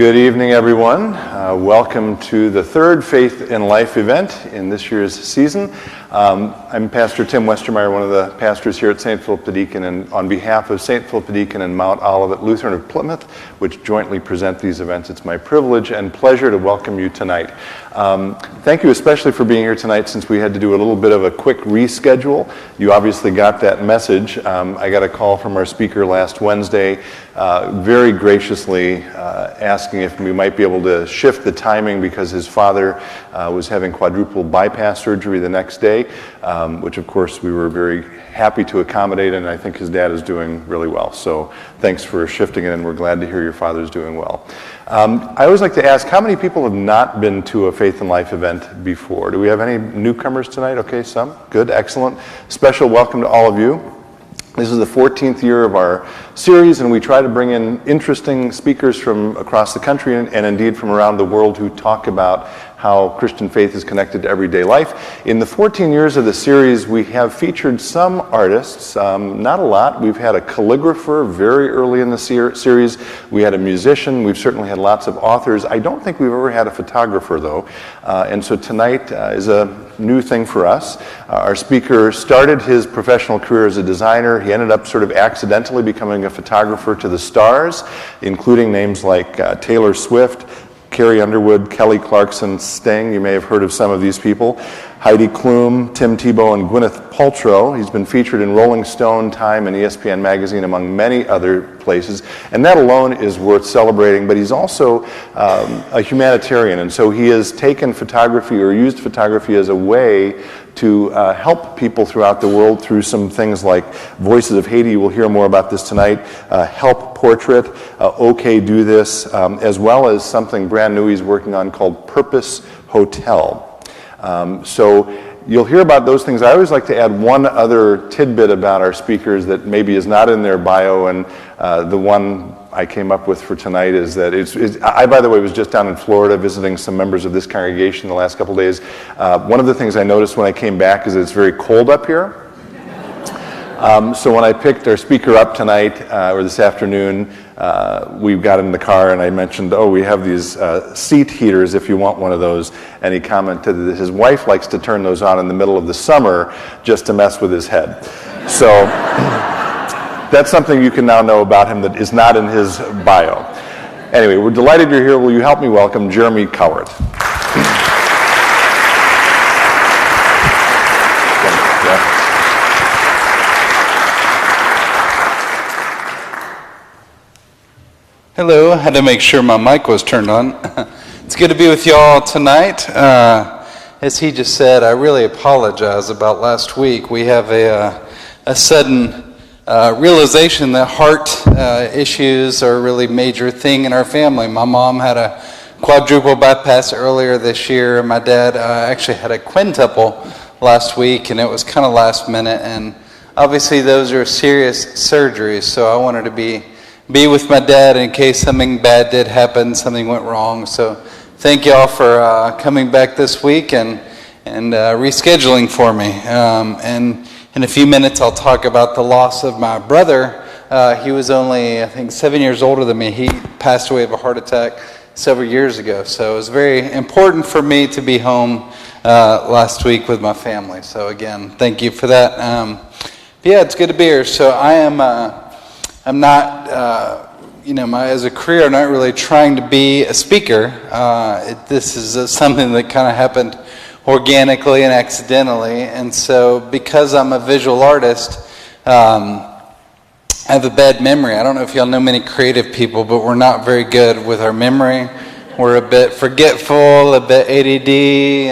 Good evening, everyone. Welcome to the third Faith in Life event in this year's season. I'm Pastor Tim Westermeyer, one of the pastors here at St. Philip the Deacon, and on behalf of St. Philip the Deacon and Mount Olivet Lutheran of Plymouth, which jointly present these events, it's my privilege and pleasure to welcome you tonight. Thank you especially for being here tonight, since we had to do a little bit of a quick reschedule. You obviously got that message. I got a call from our speaker last Wednesday, very graciously asking if we might be able to shift the timing because his father was having quadruple bypass surgery the next day, which of course we were very happy to accommodate, and I think his dad is doing really well. So thanks for shifting it, and we're glad to hear your father's doing well. I always like to ask, how many people have not been to a Faith in Life event before? Do we have any newcomers tonight? Okay, some. Good, excellent. Special welcome to all of you. This is the 14th year of our series, and we try to bring in interesting speakers from across the country and indeed from around the world who talk about how Christian faith is connected to everyday life. In the 14 years of the series, we have featured some artists, not a lot. We've had a calligrapher very early in the series. We had a musician. We've certainly had lots of authors. I don't think we've ever had a photographer, though. And so tonight is a new thing for us. Our speaker started his professional career as a designer. He ended up sort of accidentally becoming a photographer to the stars, including names like Taylor Swift, Carrie Underwood, Kelly Clarkson, Sting. You may have heard of some of these people. Heidi Klum, Tim Tebow, and Gwyneth Paltrow. He's been featured in Rolling Stone, Time, and ESPN magazine, among many other places. And that alone is worth celebrating. But he's also a humanitarian. And so he has taken photography, or used photography as a way to help people throughout the world through some things like Voices of Haiti. We'll hear more about this tonight. Help Portrait, OK Do This, as well as something brand new he's working on called Purpose Hotel. So you'll hear about those things. I always like to add one other tidbit about our speakers that maybe is not in their bio, and the one I came up with for tonight is that I, by the way, was just down in Florida visiting some members of this congregation the last couple of days. One of the things I noticed when I came back is that it's very cold up here. So when I picked our speaker up tonight, or this afternoon, we got in the car and I mentioned, we have these seat heaters if you want one of those. And he commented that his wife likes to turn those on in the middle of the summer just to mess with his head. So that's something you can now know about him that is not in his bio. Anyway, we're delighted you're here. Will you help me welcome Jeremy Cowart? Hello, I had to make sure my mic was turned on. It's good to be with you all tonight. As he just said, I really apologize about last week. We have a sudden realization that heart issues are a really major thing in our family. My mom had a quadruple bypass earlier this year, and my dad actually had a quintuple last week, and it was kind of last minute. And obviously those are serious surgeries, so I wanted to be with my dad in case something bad did happen, something went wrong. So thank you all for coming back this week and rescheduling for me. And in a few minutes I'll talk about the loss of my brother. He was only, I think, 7 years older than me. He passed away of a heart attack several years ago. So it was very important for me to be home last week with my family. So again, thank you for that. Yeah, it's good to be here. So I'm not, as a career, I'm not really trying to be a speaker. This is something that kind of happened organically and accidentally. And so because I'm a visual artist, I have a bad memory. I don't know if y'all know many creative people, but we're not very good with our memory. We're a bit forgetful, a bit ADD,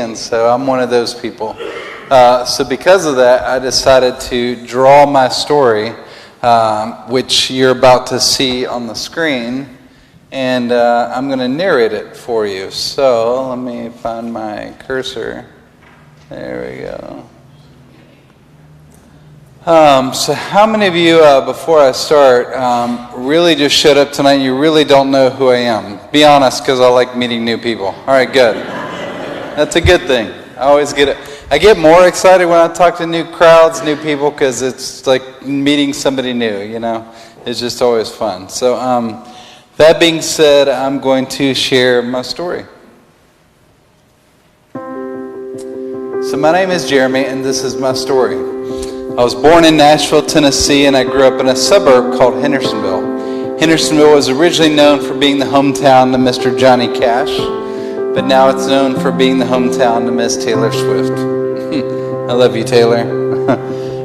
and so I'm one of those people. So because of that, I decided to draw my story, which you're about to see on the screen, and I'm going to narrate it for you. So let me find my cursor. There we go. So how many of you, before I start, really just showed up tonight and you really don't know who I am? Be honest, because I like meeting new people. All right, good. That's a good thing. I get more excited when I talk to new crowds, new people, because it's like meeting somebody new, It's just always fun. So That being said, I'm going to share my story. So my name is Jeremy, and this is my story. I was born in Nashville, Tennessee, and I grew up in a suburb called Hendersonville. Hendersonville was originally known for being the hometown of Mr. Johnny Cash, but now it's known for being the hometown of Miss Taylor Swift. I love you, Taylor.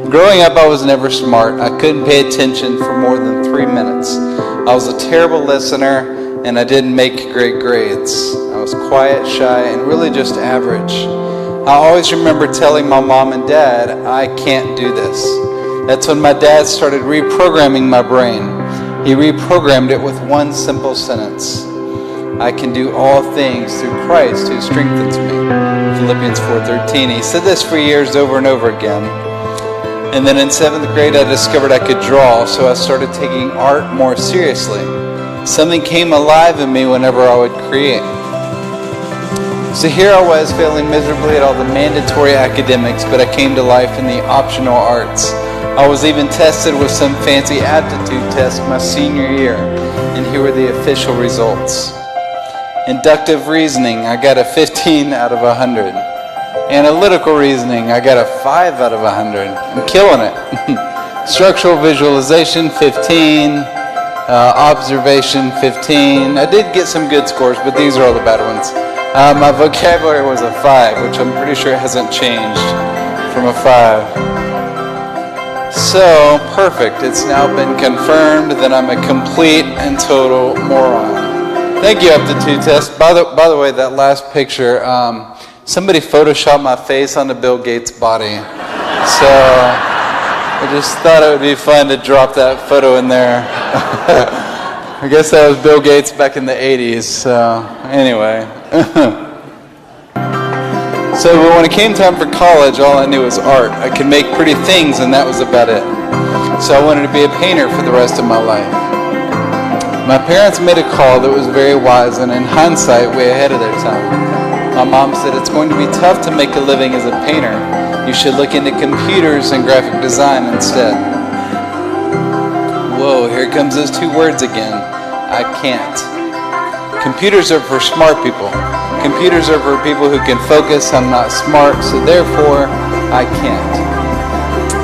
Growing up, I was never smart. I couldn't pay attention for more than 3 minutes. I was a terrible listener, and I didn't make great grades. I was quiet, shy, and really just average. I always remember telling my mom and dad, I can't do this. That's when my dad started reprogramming my brain. He reprogrammed it with one simple sentence. I can do all things through Christ who strengthens me. Philippians 4:13. He said this for years over and over again. And then in 7th grade, I discovered I could draw, so I started taking art more seriously. Something came alive in me whenever I would create. So here I was failing miserably at all the mandatory academics, but I came to life in the optional arts. I was even tested with some fancy aptitude test my senior year, and here were the official results. Inductive reasoning, I got a 15 out of 100. Analytical reasoning, I got a 5 out of 100. I'm killing it. Structural visualization, 15. Observation, 15. I did get some good scores, but these are all the bad ones. My vocabulary was a 5, which I'm pretty sure hasn't changed from a 5. So, perfect. It's now been confirmed that I'm a complete and total moron. Thank you, aptitude test. By the way, that last picture, somebody photoshopped my face onto Bill Gates' body. So, I just thought it would be fun to drop that photo in there. I guess that was Bill Gates back in the 80s, so anyway. So when it came time for college, all I knew was art. I could make pretty things, and that was about it. So I wanted to be a painter for the rest of my life. My parents made a call that was very wise, and in hindsight, way ahead of their time. My mom said, it's going to be tough to make a living as a painter. You should look into computers and graphic design instead. Whoa, here comes those 2 words again. I can't. Computers are for smart people. Computers are for people who can focus. I'm not smart, so therefore, I can't.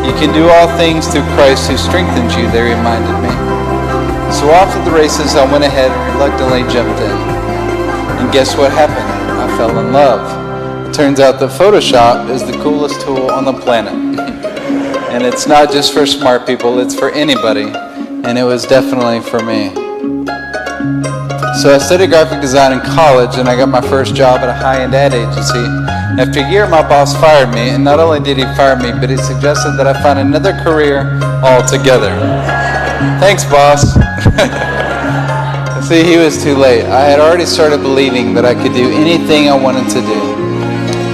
You can do all things through Christ who strengthens you, they reminded me. So off at the races, I went ahead and reluctantly jumped in. And guess what happened? I fell in love. It turns out that Photoshop is the coolest tool on the planet. And it's not just for smart people, it's for anybody. And it was definitely for me. So I studied graphic design in college, and I got my first job at a high-end ad agency. After a year, my boss fired me, and not only did he fire me, but he suggested that I find another career altogether. Thanks, boss. See, he was too late. I had already started believing that I could do anything I wanted to do.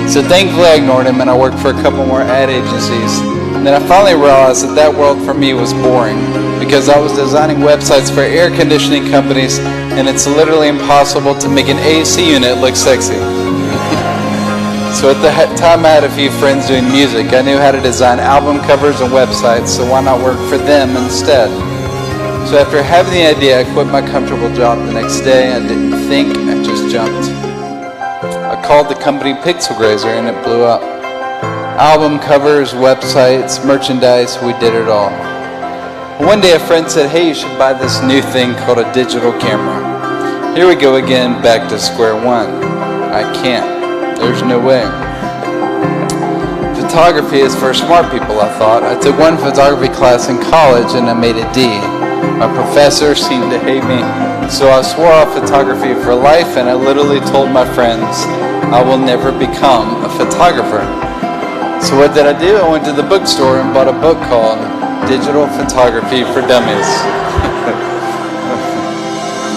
So thankfully I ignored him, and I worked for a couple more ad agencies. And then I finally realized that that world for me was boring, because I was designing websites for air conditioning companies, and it's literally impossible to make an AC unit look sexy. So at the time I had a few friends doing music. I knew how to design album covers and websites, so why not work for them instead? So after having the idea, I quit my comfortable job the next day. I didn't think, I just jumped. I called the company Pixel Grazer, and it blew up. Album covers, websites, merchandise, we did it all. One day a friend said, hey, you should buy this new thing called a digital camera. Here we go again, back to square one. I can't. There's no way. Photography is for smart people, I thought. I took one photography class in college and I made a D. My professor seemed to hate me, so I swore off photography for life, and I literally told my friends I will never become a photographer. So what did I do? I went to the bookstore and bought a book called Digital Photography for Dummies.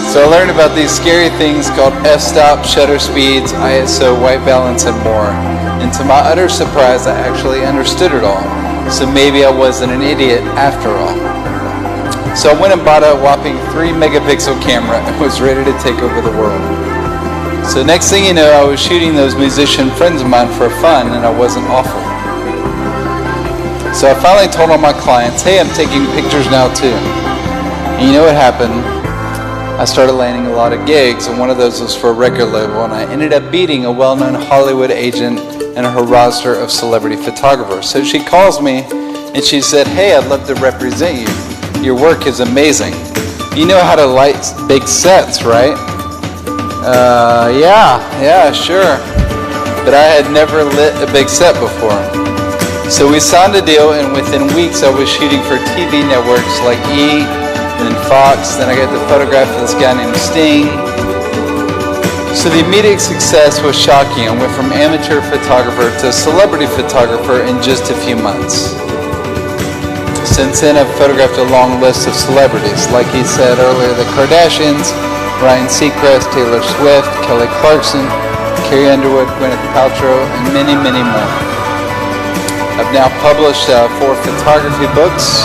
So I learned about these scary things called f-stop, shutter speeds, ISO, white balance, and more. And to my utter surprise, I actually understood it all. So maybe I wasn't an idiot after all. So I went and bought a whopping 3 megapixel camera and was ready to take over the world. So next thing you know, I was shooting those musician friends of mine for fun, and I wasn't awful. So I finally told all my clients, hey, I'm taking pictures now too. And you know what happened? I started landing a lot of gigs, and one of those was for a record label, and I ended up beating a well-known Hollywood agent and her roster of celebrity photographers. So she calls me, and she said, "Hey, I'd love to represent you. Your work is amazing. You know how to light big sets, right?" Yeah, sure. But I had never lit a big set before. So we signed a deal, and within weeks I was shooting for TV networks like E! And then Fox. Then I got the photograph of this guy named Sting. So the immediate success was shocking. I went from amateur photographer to celebrity photographer in just a few months. Since then, I've photographed a long list of celebrities. Like he said earlier, the Kardashians, Ryan Seacrest, Taylor Swift, Kelly Clarkson, Carrie Underwood, Gwyneth Paltrow, and many, many more. I've now published 4 photography books.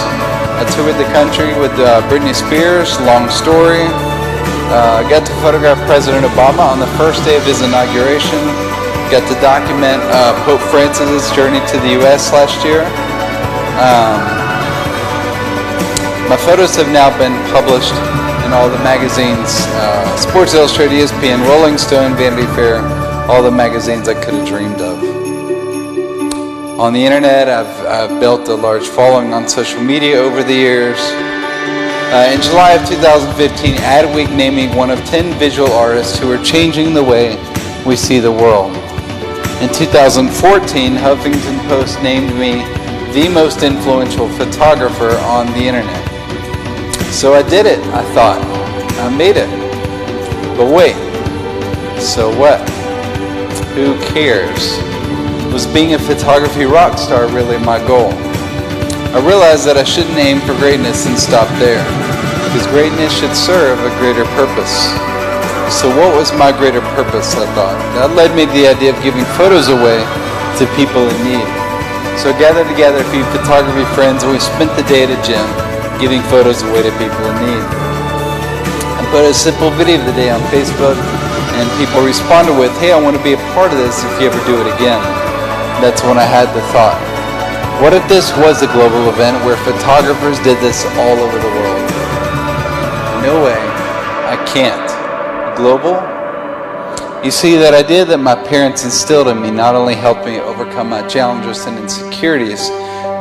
I toured the country with Britney Spears, Long Story. I got to photograph President Obama on the first day of his inauguration. Got to document Pope Francis' journey to the U.S. last year. My photos have now been published in all the magazines, Sports Illustrated, ESPN, Rolling Stone, Vanity Fair, all the magazines I could have dreamed of. On the internet, I've built a large following on social media over the years. In July of 2015, Adweek named me one of 10 visual artists who are changing the way we see the world. In 2014, Huffington Post named me the most influential photographer on the internet. So I did it, I thought. I made it. But wait, so what? Who cares? Was being a photography rock star really my goal? I realized that I shouldn't aim for greatness and stop there, because greatness should serve a greater purpose. So what was my greater purpose, I thought? That led me to the idea of giving photos away to people in need. So I gathered together a few photography friends, and we spent the day at a gym giving photos away to people in need. I put a simple video of the day on Facebook, and people responded with, "Hey, I want to be a part of this if you ever do it again." That's when I had the thought, what if this was a global event where photographers did this all over the world? No way, I can't. Global? You see, that idea that my parents instilled in me not only helped me overcome my challenges and insecurities,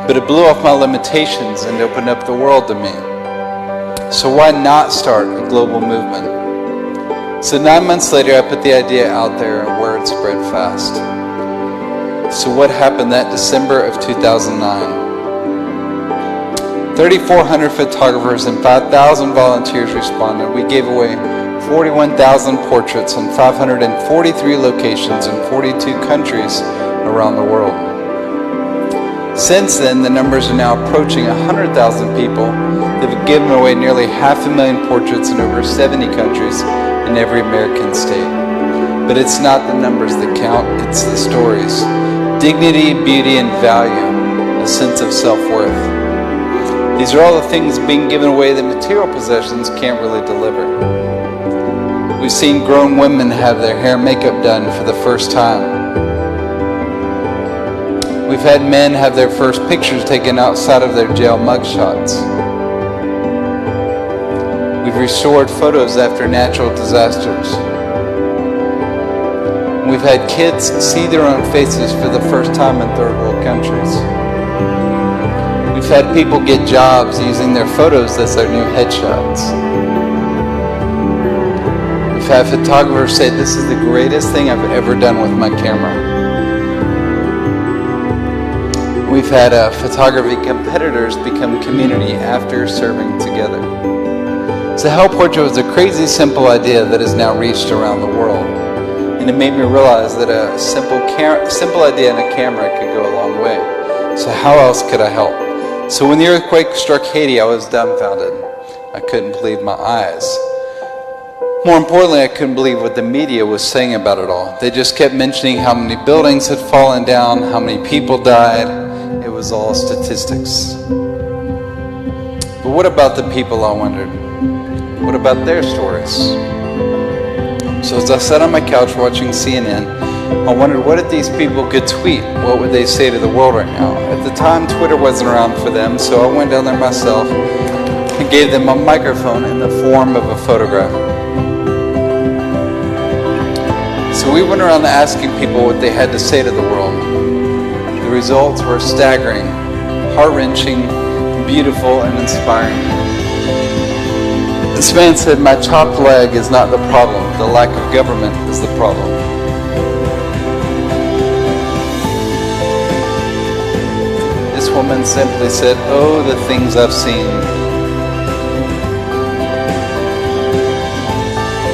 but it blew off my limitations and opened up the world to me. So why not start a global movement? So 9 months later, I put the idea out there and word spread fast. So what happened that December of 2009? 3,400 photographers and 5,000 volunteers responded. We gave away 41,000 portraits in 543 locations in 42 countries around the world. Since then, the numbers are now approaching 100,000 people. They've given away nearly 500,000 portraits in over 70 countries in every American state. But it's not the numbers that count, it's the stories. Dignity, beauty, and value, a sense of self-worth. These are all the things being given away that material possessions can't really deliver. We've seen grown women have their hair and makeup done for the first time. We've had men have their first pictures taken outside of their jail mugshots. We've restored photos after natural disasters. We've had kids see their own faces for the first time in third world countries. We've had people get jobs using their photos as their new headshots. We've had photographers say, "This is the greatest thing I've ever done with my camera." We've had photography competitors become community after serving together. So Hell Portrait was a crazy simple idea that has now reached around the world. And it made me realize that a simple idea and a camera could go a long way. So how else could I help? So when the earthquake struck Haiti, I was dumbfounded. I couldn't believe my eyes. More importantly, I couldn't believe what the media was saying about it all. They just kept mentioning how many buildings had fallen down, how many people died. It was all statistics. But what about the people, I wondered? What about their stories? So as I sat on my couch watching CNN, I wondered, what if these people could tweet? What would they say to the world right now? At the time, Twitter wasn't around for them, so I went down there myself and gave them a microphone in the form of a photograph. So we went around asking people what they had to say to the world. The results were staggering, heart-wrenching, beautiful, and inspiring. This man said, "My chopped leg is not the problem. The lack of government is the problem." This woman simply said, "Oh, the things I've seen."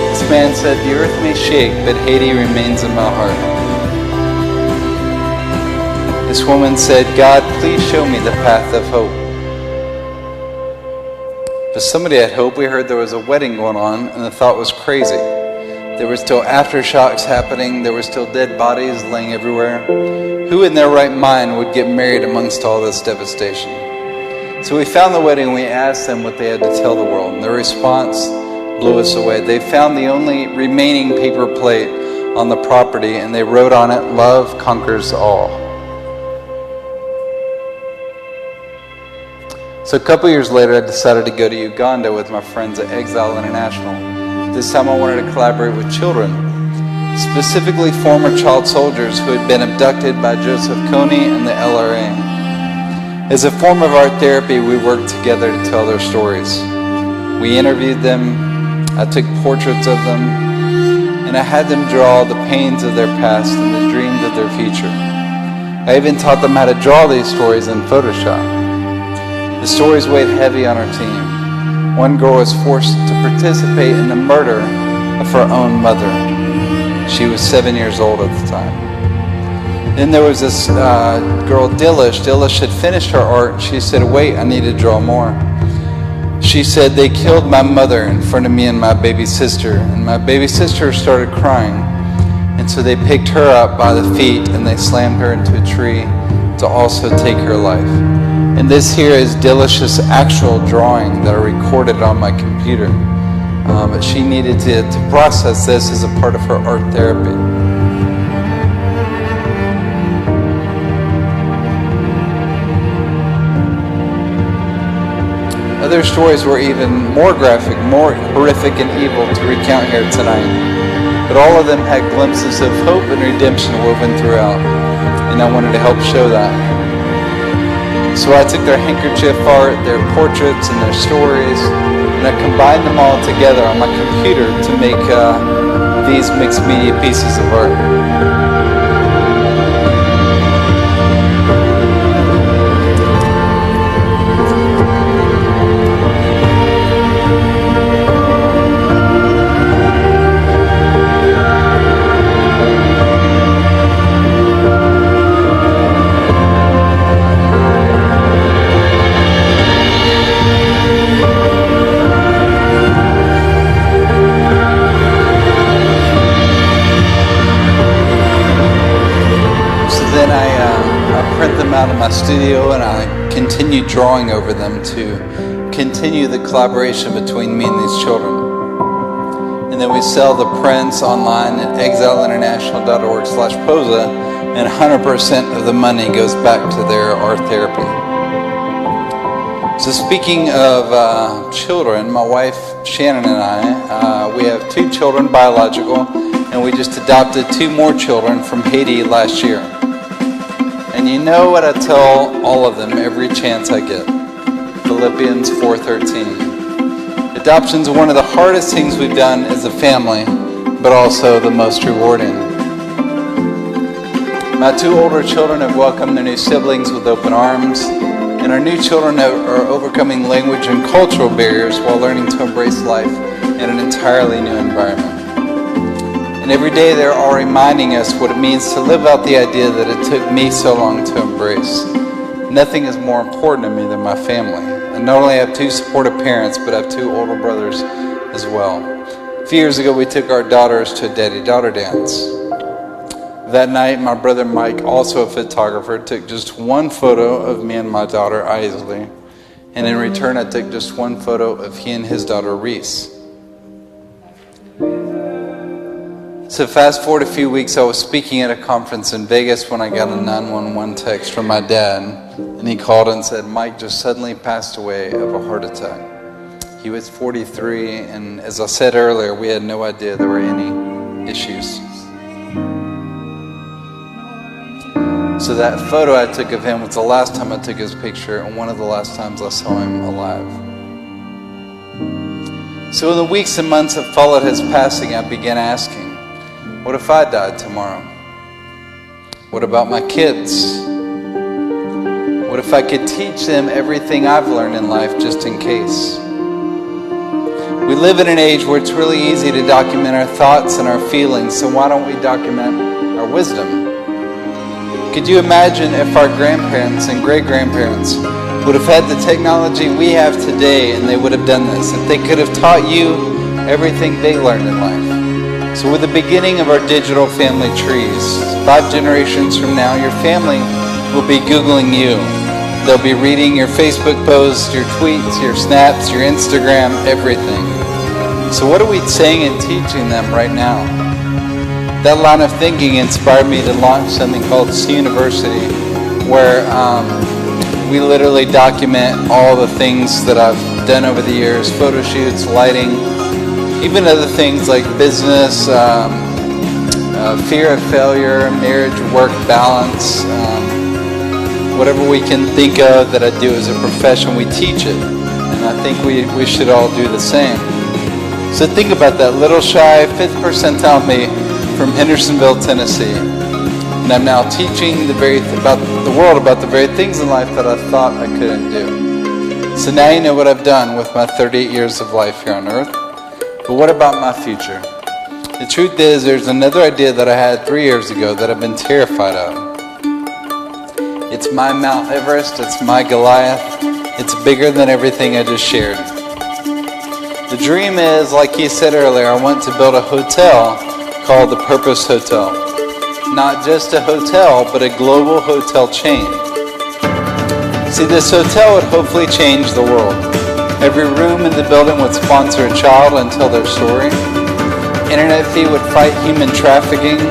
This man said, "The earth may shake, but Haiti remains in my heart." This woman said, "God, please show me the path of hope." If somebody had hope, we heard there was a wedding going on, and the thought was crazy. There were still aftershocks happening. There were still dead bodies laying everywhere. Who in their right mind would get married amongst all this devastation? So we found the wedding, and we asked them what they had to tell the world, and their response blew us away. They found the only remaining paper plate on the property, and they wrote on it, "Love conquers all." So a couple years later, I decided to go to Uganda with my friends at Exile International. This time I wanted to collaborate with children, specifically former child soldiers who had been abducted by Joseph Kony and the LRA. As a form of art therapy, we worked together to tell their stories. We interviewed them, I took portraits of them, and I had them draw the pains of their past and the dreams of their future. I even taught them how to draw these stories in Photoshop. The stories weighed heavy on our team. One girl was forced to participate in the murder of her own mother. She was 7 years old at the time. Then there was this girl, Dillish. Dillish had finished her art. She said, "Wait, I need to draw more." She said, "They killed my mother in front of me and my baby sister, and my baby sister started crying. And so they picked her up by the feet and they slammed her into a tree to also take her life." And this here is Dillish's actual drawing that I recorded on my computer. But she needed to process this as a part of her art therapy. Other stories were even more graphic, more horrific and evil to recount here tonight. But all of them had glimpses of hope and redemption woven throughout. And I wanted to help show that. So I took their handkerchief art, their portraits, and their stories, and I combined them all together on my computer to make these mixed media pieces of art. Out of my studio, and I continued drawing over them to continue the collaboration between me and these children. And then we sell the prints online at exileinternational.org/posa, and 100% of the money goes back to their art therapy. So speaking of children, my wife Shannon and I, we have 2 children, biological, and we just adopted 2 more children from Haiti last year. And you know what I tell all of them every chance I get. Philippians 4:13. Adoption is one of the hardest things we've done as a family, but also the most rewarding. My 2 older children have welcomed their new siblings with open arms, and our new children are overcoming language and cultural barriers while learning to embrace life in an entirely new environment. And every day they're all reminding us what it means to live out the idea that it took me so long to embrace. Nothing is more important to me than my family. And not only have 2 supportive parents, but I have 2 older brothers as well. A few years ago, we took our daughters to a daddy-daughter dance. That night, my brother Mike, also a photographer, took just 1 photo of me and my daughter, Isley. And in return, I took just 1 photo of he and his daughter, Reese. So fast forward a few weeks, I was speaking at a conference in Vegas when I got a 911 text from my dad. And he called and said, "Mike just suddenly passed away of a heart attack." He was 43, and as I said earlier, we had no idea there were any issues. So that photo I took of him was the last time I took his picture, and one of the last times I saw him alive. So in the weeks and months that followed his passing, I began asking, what if I died tomorrow? What about my kids? What if I could teach them everything I've learned in life just in case? We live in an age where it's really easy to document our thoughts and our feelings, so why don't we document our wisdom? Could you imagine if our grandparents and great-grandparents would have had the technology we have today and they would have done this, if they could have taught you everything they learned in life? So with the beginning of our digital family trees, 5 generations from now, your family will be Googling you. They'll be reading your Facebook posts, your tweets, your snaps, your Instagram, everything. So what are we saying and teaching them right now? That line of thinking inspired me to launch something called C University, where we literally document all the things that I've done over the years, photo shoots, lighting, even other things like business, fear of failure, marriage, work balance, whatever we can think of that I do as a profession, we teach it. And I think we should all do the same. So think about that, little shy 5th percentile me from Hendersonville, Tennessee. And I'm now teaching about the world about the very things in life that I thought I couldn't do. So now you know what I've done with my 38 years of life here on earth. But what about my future? The truth is, there's another idea that I had 3 years ago that I've been terrified of. It's my Mount Everest, it's my Goliath, it's bigger than everything I just shared. The dream is, like he said earlier, I want to build a hotel called the Purpose Hotel. Not just a hotel, but a global hotel chain. See, this hotel would hopefully change the world. Every room in the building would sponsor a child and tell their story. Internet fee would fight human trafficking.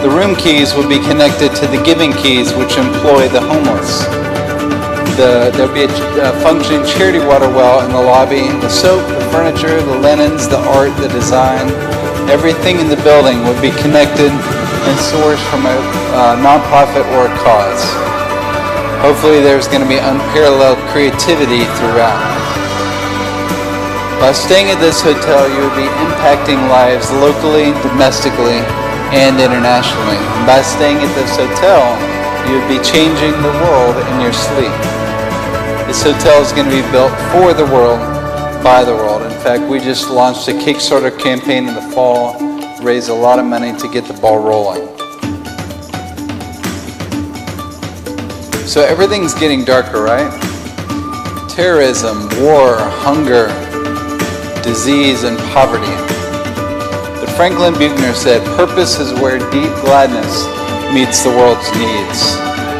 The room keys would be connected to the giving keys, which employ the homeless. There'll be a functioning charity water well in the lobby. The soap, the furniture, the linens, the art, the design, everything in the building would be connected and sourced from a nonprofit or a cause. Hopefully there's going to be unparalleled creativity throughout. By staying at this hotel, you will be impacting lives locally, domestically, and internationally. And by staying at this hotel, you would be changing the world in your sleep. This hotel is going to be built for the world, by the world. In fact, we just launched a Kickstarter campaign in the fall, raised a lot of money to get the ball rolling. So everything's getting darker, right? Terrorism, war, hunger, disease, and poverty. But Franklin Buchner said, purpose is where deep gladness meets the world's needs.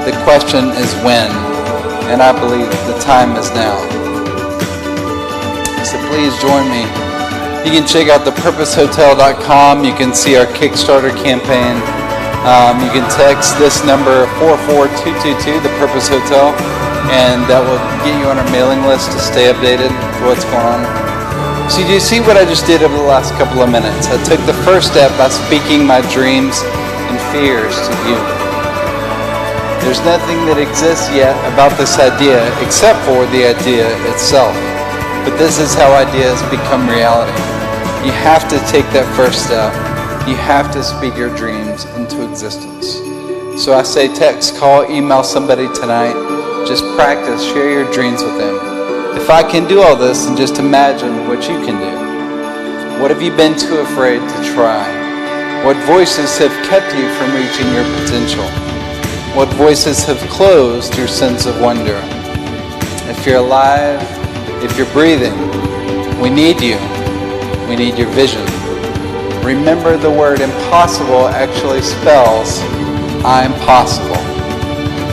The question is when, and I believe the time is now. So please join me. You can check out thepurposehotel.com. You can see our Kickstarter campaign. You can text this number 44222, the Purpose Hotel, and that will get you on our mailing list to stay updated with what's going on. So do you see what I just did over the last couple of minutes? I took the first step by speaking my dreams and fears to you. There's nothing that exists yet about this idea except for the idea itself. But this is how ideas become reality. You have to take that first step. You have to speak your dreams into existence. So I say text, call, email somebody tonight. Just practice, share your dreams with them. If I can do all this, then just imagine what you can do. What have you been too afraid to try? What voices have kept you from reaching your potential? What voices have closed your sense of wonder? If you're alive, if you're breathing, we need you. We need your vision. Remember, the word impossible actually spells I'm possible.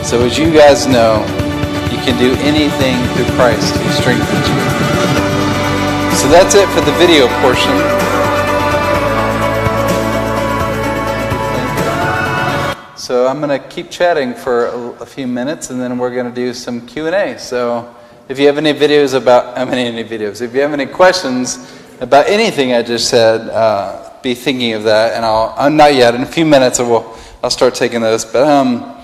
So as you guys know, you can do anything through Christ who strengthens you. So that's it for the video portion. So I'm going to keep chatting for a few minutes, and then we're going to do some Q&A. So if you have any videos about, if you have any questions about anything I just said, be thinking of that, and I'm not yet. In a few minutes, I'll start taking those. But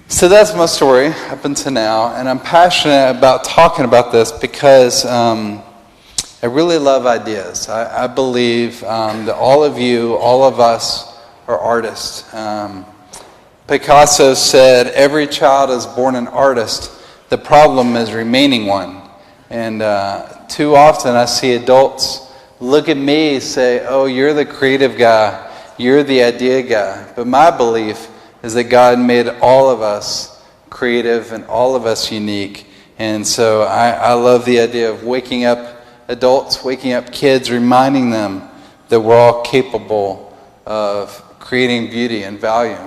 so that's my story up until now, and I'm passionate about talking about this because I really love ideas. I believe that all of you, all of us, are artists. Picasso said, "Every child is born an artist. The problem is remaining one." And too often I see adults look at me, say, "Oh, you're the creative guy. You're the idea guy." But my belief is that God made all of us creative and all of us unique. And so I love the idea of waking up adults, waking up kids, reminding them that we're all capable of creating beauty and value.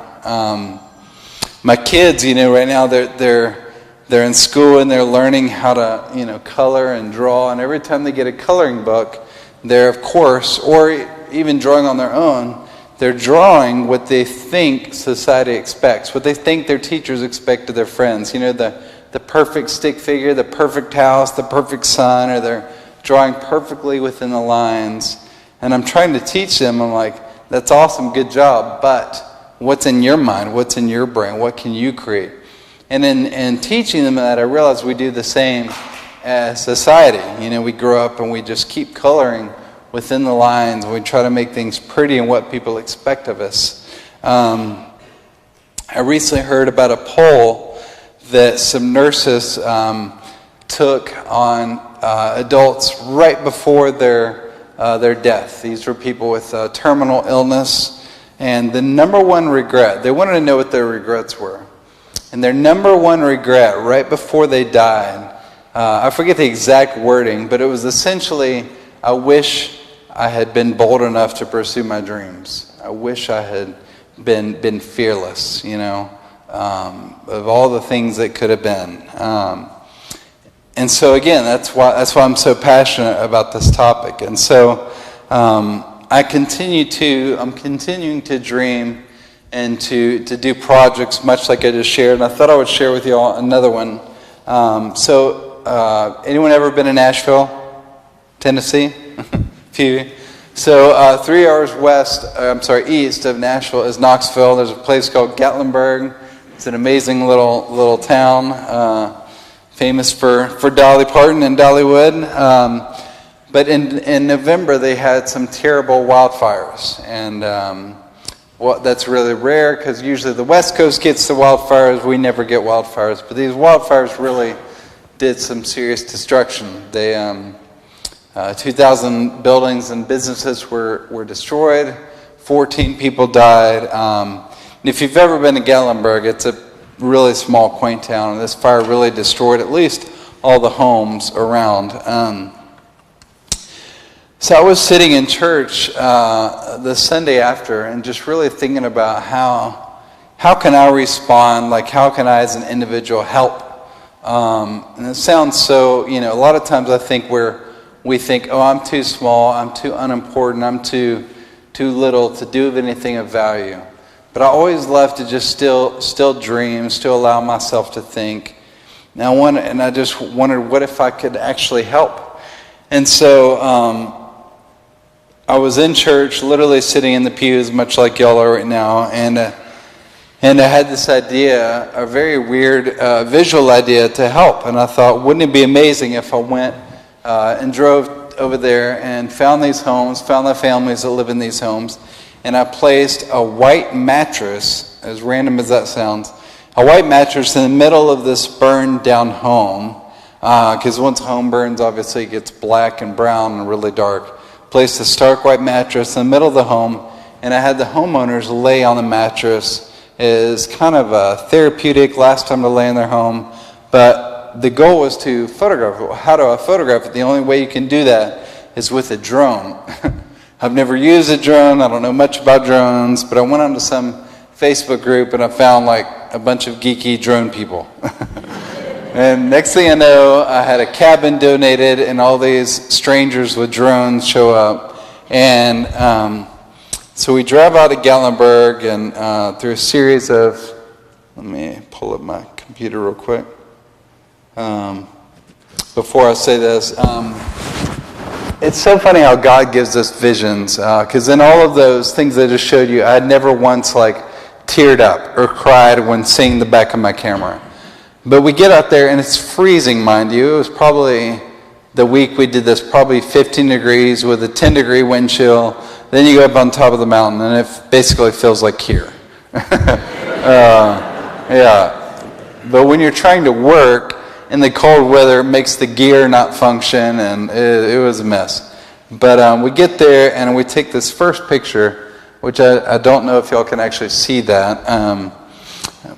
My kids, right now they're in school and they're learning how to, color and draw. And every time they get a coloring book, they're, of course, or even drawing on their own, they're drawing what they think society expects, what they think their teachers expect of their friends. The perfect stick figure, the perfect house, the perfect sun, or they're drawing perfectly within the lines. And I'm trying to teach them, I'm like, that's awesome, good job, but what's in your mind? What's in your brain? What can you create? And in teaching them that, I realize we do the same as society. We grow up and we just keep coloring within the lines. We try to make things pretty and what people expect of us. I recently heard about a poll that some nurses took on adults right before their death. These were people with terminal illness. And the number one regret, they wanted to know what their regrets were. And their number one regret right before they died, I forget the exact wording, but it was essentially, I wish I had been bold enough to pursue my dreams. I wish I had been fearless, of all the things that could have been. And so again, that's why I'm so passionate about this topic. And so I'm continuing to dream and to do projects much like I just shared. And I thought I would share with you all another one. Anyone ever been in Nashville, Tennessee? A few. So 3 hours east of Nashville is Knoxville. There's a place called Gatlinburg. It's an amazing little town, famous for Dolly Parton and Dollywood. But in November they had some terrible wildfires, and that's really rare because usually the West Coast gets the wildfires. We never get wildfires, but these wildfires really did some serious destruction. They 2,000 buildings and businesses were destroyed. 14 people died. And if you've ever been to Gatlinburg, it's a really small, quaint town, and this fire really destroyed at least all the homes around. So I was sitting in church the Sunday after and just really thinking about how can I respond, like how can I as an individual help? And it sounds so, a lot of times I think we think, oh, I'm too small, I'm too unimportant, I'm too little to do anything of value. But I always love to just still dream, still allow myself to think. And I just wondered, what if I could actually help? And so I was in church, literally sitting in the pews, much like y'all are right now, and I had this idea, a very weird visual idea to help. And I thought, wouldn't it be amazing if I went and drove over there and found these homes, found the families that live in these homes, and I placed a white mattress, as random as that sounds, a white mattress in the middle of this burned down home, because once a home burns, obviously it gets black and brown and really dark. Placed a stark white mattress in the middle of the home, and I had the homeowners lay on the mattress as kind of a therapeutic last time to lay in their home. But the goal was to photograph it. How do I photograph it? The only way you can do that is with a drone. I've never used a drone. I don't know much about drones, but I went onto some Facebook group and I found like a bunch of geeky drone people. And next thing I know, I had a cabin donated and all these strangers with drones show up. And so we drive out of Gatlinburg and through a series of, let me pull up my computer real quick. before I say this. It's so funny how God gives us visions, because in all of those things I just showed you, I had never once teared up or cried when seeing the back of my camera. But we get out there and it's freezing, mind you. It was probably the week we did this, probably 15 degrees with a 10-degree wind chill. Then you go up on top of the mountain and it basically feels like here. Yeah. But when you're trying to work in the cold weather, it makes the gear not function, and it was a mess. But we get there and we take this first picture, which I don't know if y'all can actually see that. I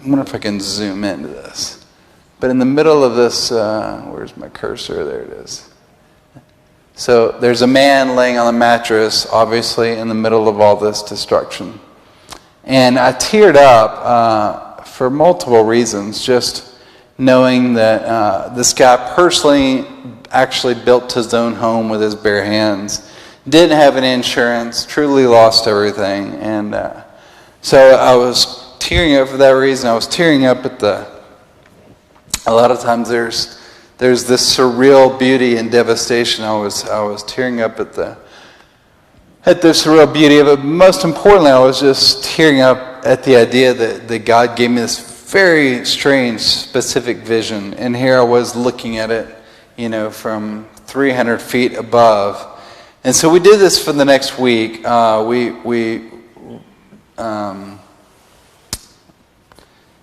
wonder if I can zoom into this. But in the middle of this, where's my cursor? There it is. So there's a man laying on a mattress, obviously, in the middle of all this destruction. And I teared up for multiple reasons, just knowing that this guy personally actually built his own home with his bare hands, didn't have any insurance, truly lost everything. And so I was tearing up for that reason. I was tearing up at a lot of times there's this surreal beauty and devastation. I was tearing up at the surreal beauty of it. Most importantly, I was just tearing up at the idea that God gave me this very strange, specific vision. And here I was looking at it, from 300 feet above. And so we did this for the next week. We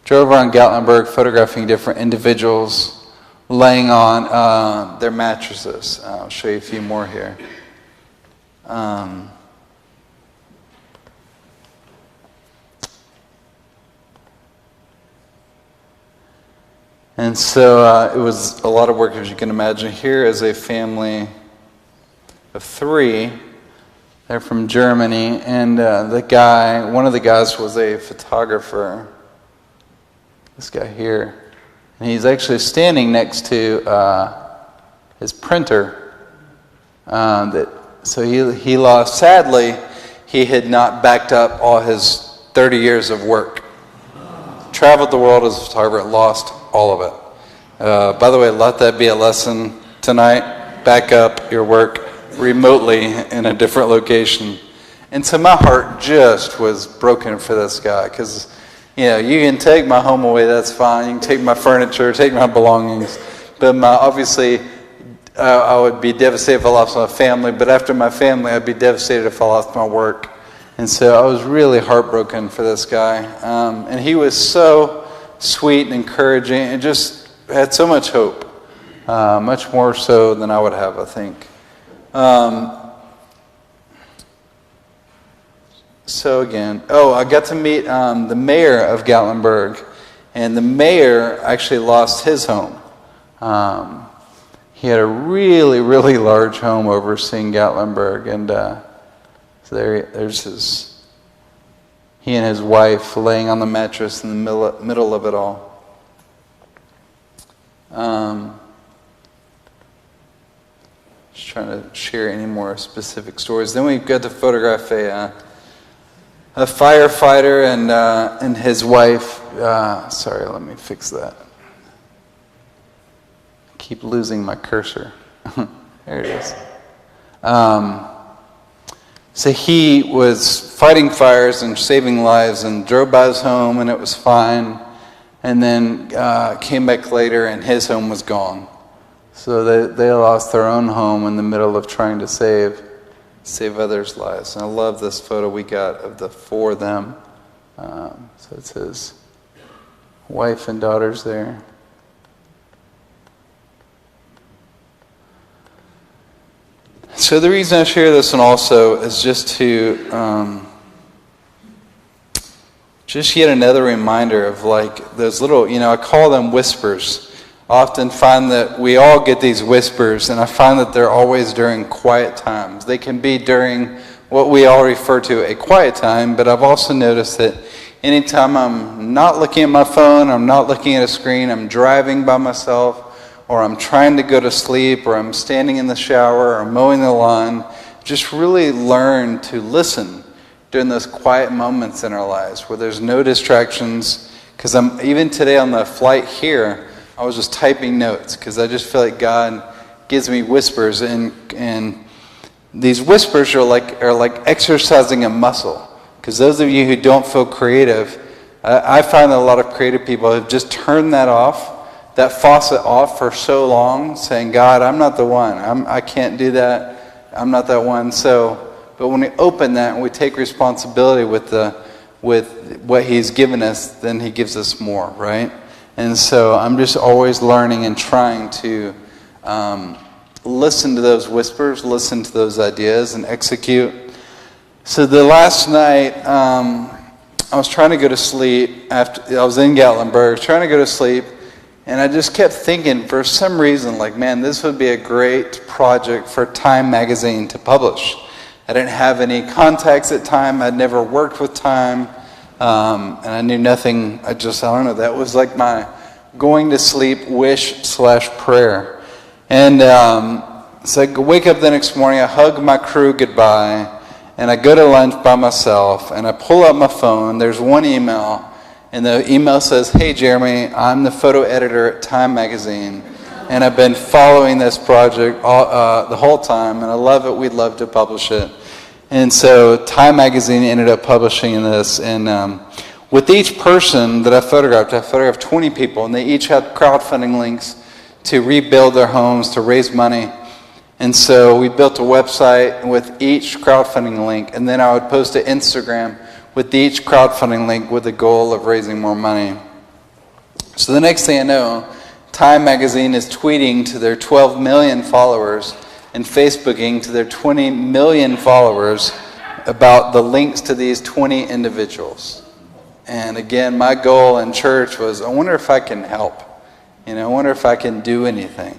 drove around Gatlinburg photographing different individuals laying on their mattresses. I'll show you a few more here. And so it was a lot of work, as you can imagine. Here is a family of 3. They're from Germany, and one of the guys was a photographer. This guy here. And he's actually standing next to his printer. So he lost, sadly, he had not backed up all his 30 years of work. Traveled the world as a photographer, lost all of it. By the way, let that be a lesson tonight. Back up your work remotely in a different location. And so my heart just was broken for this guy, because you can take my home away, that's fine. You can take my furniture, take my belongings. But obviously, I would be devastated if I lost my family. But after my family, I'd be devastated if I lost my work. And so I was really heartbroken for this guy. And he was so sweet and encouraging and just had so much hope. Much more so than I would have, I think. So again, I got to meet the mayor of Gatlinburg, and the mayor actually lost his home. He had a really, really large home overseeing Gatlinburg, and so there's he and his wife laying on the mattress in the middle of it all. Just trying to share any more specific stories. Then we got to photograph a firefighter and his wife. Sorry, let me fix that. I keep losing my cursor. There it is. So he was fighting fires and saving lives and drove by his home and it was fine. And then came back later and his home was gone. So they lost their own home in the middle of trying to save others' lives. And I love this photo we got of the 4 of them. So it's his wife and daughters there. So the reason I share this one also is just to just yet another reminder of those little, I call them whispers. I often find that we all get these whispers, and I find that they're always during quiet times. They can be during what we all refer to a quiet time, but I've also noticed that anytime I'm not looking at my phone, I'm not looking at a screen, I'm driving by myself, or I'm trying to go to sleep, or I'm standing in the shower, or mowing the lawn, just really learn to listen during those quiet moments in our lives where there's no distractions. Because even today on the flight here, I was just typing notes because I just feel like God gives me whispers, and these whispers are like exercising a muscle. Because those of you who don't feel creative, I find that a lot of creative people have just turned that faucet off for so long, saying, God, I'm not the one. I can't do that. I'm not that one. But when we open that and we take responsibility with what He's given us, then He gives us more, right? And so I'm just always learning and trying to listen to those whispers, listen to those ideas, and execute. So the last night, I was trying to go to sleep. I was in Gatlinburg, trying to go to sleep, and I just kept thinking, for some reason, like, man, this would be a great project for Time magazine to publish. I didn't have any contacts at Time. I'd never worked with Time, and I knew nothing. I don't know. That was like my going to sleep wish/prayer. And so I wake up the next morning, I hug my crew goodbye, and I go to lunch by myself, and I pull out my phone. There's one email, and the email says, hey, Jeremy, I'm the photo editor at Time magazine, and I've been following this project the whole time, and I love it. We'd love to publish it. And so Time magazine ended up publishing this, and with each person that I photographed 20 people, and they each had crowdfunding links to rebuild their homes, to raise money. And so we built a website with each crowdfunding link, and then I would post to Instagram with each crowdfunding link with the goal of raising more money. So the next thing I know, Time magazine is tweeting to their 12 million followers and Facebooking to their 20 million followers about the links to these 20 individuals. And again, my goal in church was, I wonder if I can help. I wonder if I can do anything.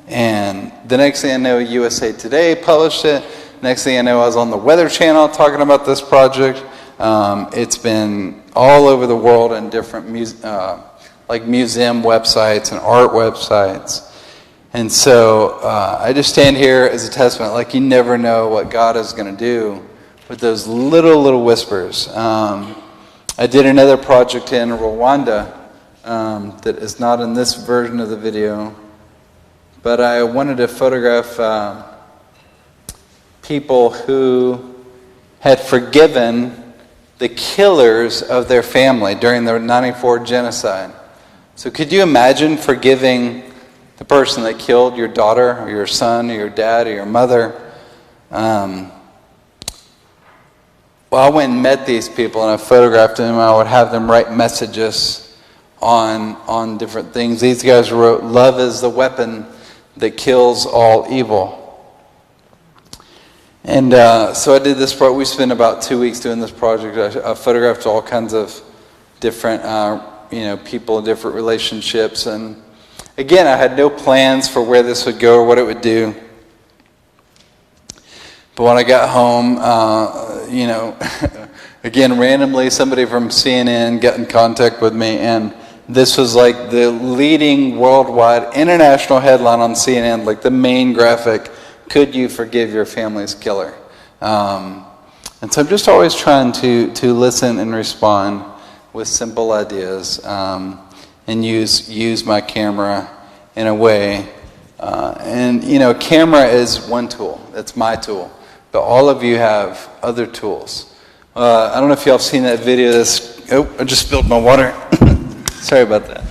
And the next thing I know, USA Today published it. Next thing I know, I was on the Weather Channel talking about this project. It's been all over the world in different museum websites and art websites. And so I just stand here as a testament, like, you never know what God is going to do with those little whispers. I did another project in Rwanda that is not in this version of the video, but I wanted to photograph people who had forgiven the killers of their family during the 94 genocide. So could you imagine forgiving the person that killed your daughter or your son or your dad or your mother? Well, I went and met these people and I photographed them. I would have them write messages on different things. These guys wrote, "Love is the weapon that kills all evil." And so I did this project. We spent about 2 weeks doing this project. I photographed all kinds of different people, different relationships. And again, I had no plans for where this would go or what it would do. But when I got home, again, randomly, somebody from CNN got in contact with me, and this was like the leading worldwide international headline on CNN, like the main graphic, "Could you forgive your family's killer?" And so I'm just always trying to listen and respond with simple ideas, and use my camera in a way. Camera is one tool. It's my tool. But all of you have other tools. I don't know if y'all have seen that video. I just spilled my water. Sorry about that.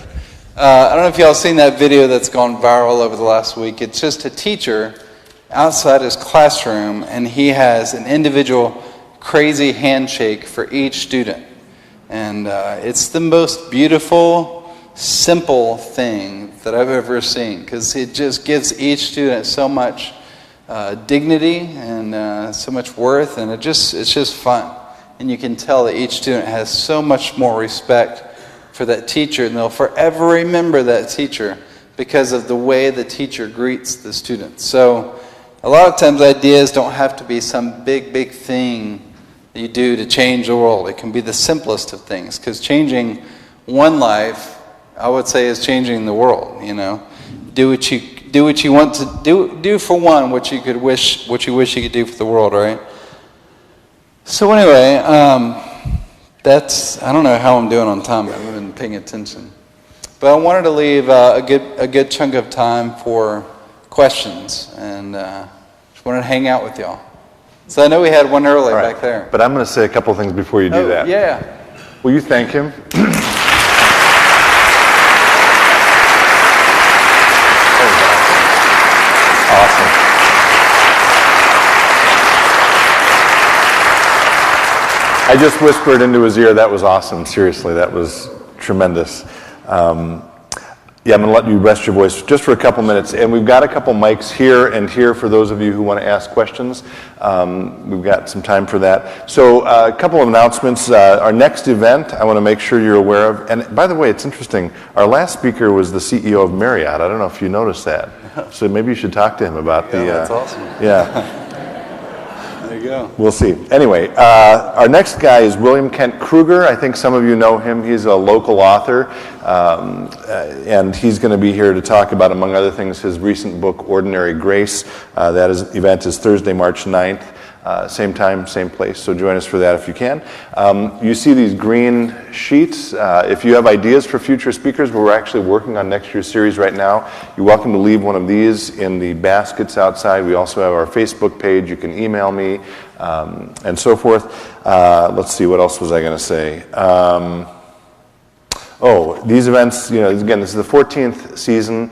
I don't know if y'all have seen that video that's gone viral over the last week. It's just a teacher outside his classroom, and he has an individual crazy handshake for each student. And it's the most beautiful, simple thing that I've ever seen, because it just gives each student so much dignity and so much worth, and it's just fun. And you can tell that each student has so much more respect for that teacher, and they'll forever remember that teacher because of the way the teacher greets the students. So a lot of times ideas don't have to be some big thing that you do to change the world. It can be the simplest of things, because changing one life, I would say, is changing the world. Do what you want to do for one, what you wish you could do for the world, right? So anyway, I don't know how I'm doing on time, but I haven't been paying attention. But I wanted to leave a good chunk of time for questions, and just wanted to hang out with y'all. So I know we had one early back there. But I'm going to say a couple things before you do that. Yeah. Will you thank him? Awesome. I just whispered into his ear, that was awesome. Seriously, that was tremendous. Yeah, I'm going to let you rest your voice just for a couple minutes. And we've got a couple mics here and here for those of you who want to ask questions. We've got some time for that. So a couple of announcements. Our next event, I want to make sure you're aware of. And by the way, it's interesting. Our last speaker was the CEO of Marriott. I don't know if you noticed that. So maybe you should talk to him about that's awesome. Yeah. There you go. We'll see. Anyway, our next guy is William Kent Kruger. I think some of you know him. He's a local author, and he's going to be here to talk about, among other things, his recent book, Ordinary Grace. That event is Thursday, March 9th. Same time, same place, so join us for that if you can. You see these green sheets. If you have ideas for future speakers, we're actually working on next year's series right now. You're welcome to leave one of these in the baskets outside. We also have our Facebook page. You can email me, and so forth. Let's see, what else was I going to say? These events, again, this is the 14th season.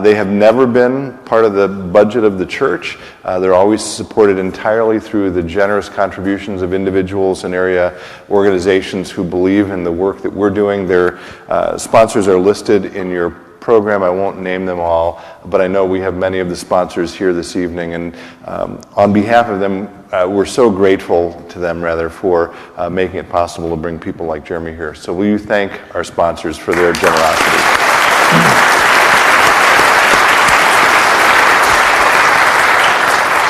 They have never been part of the budget of the church. They're always supported entirely through the generous contributions of individuals and area organizations who believe in the work that we're doing. Their sponsors are listed in your program. I won't name them all, but I know we have many of the sponsors here this evening, and on behalf of them, we're so grateful to them, for making it possible to bring people like Jeremy here. So will you thank our sponsors for their generosity?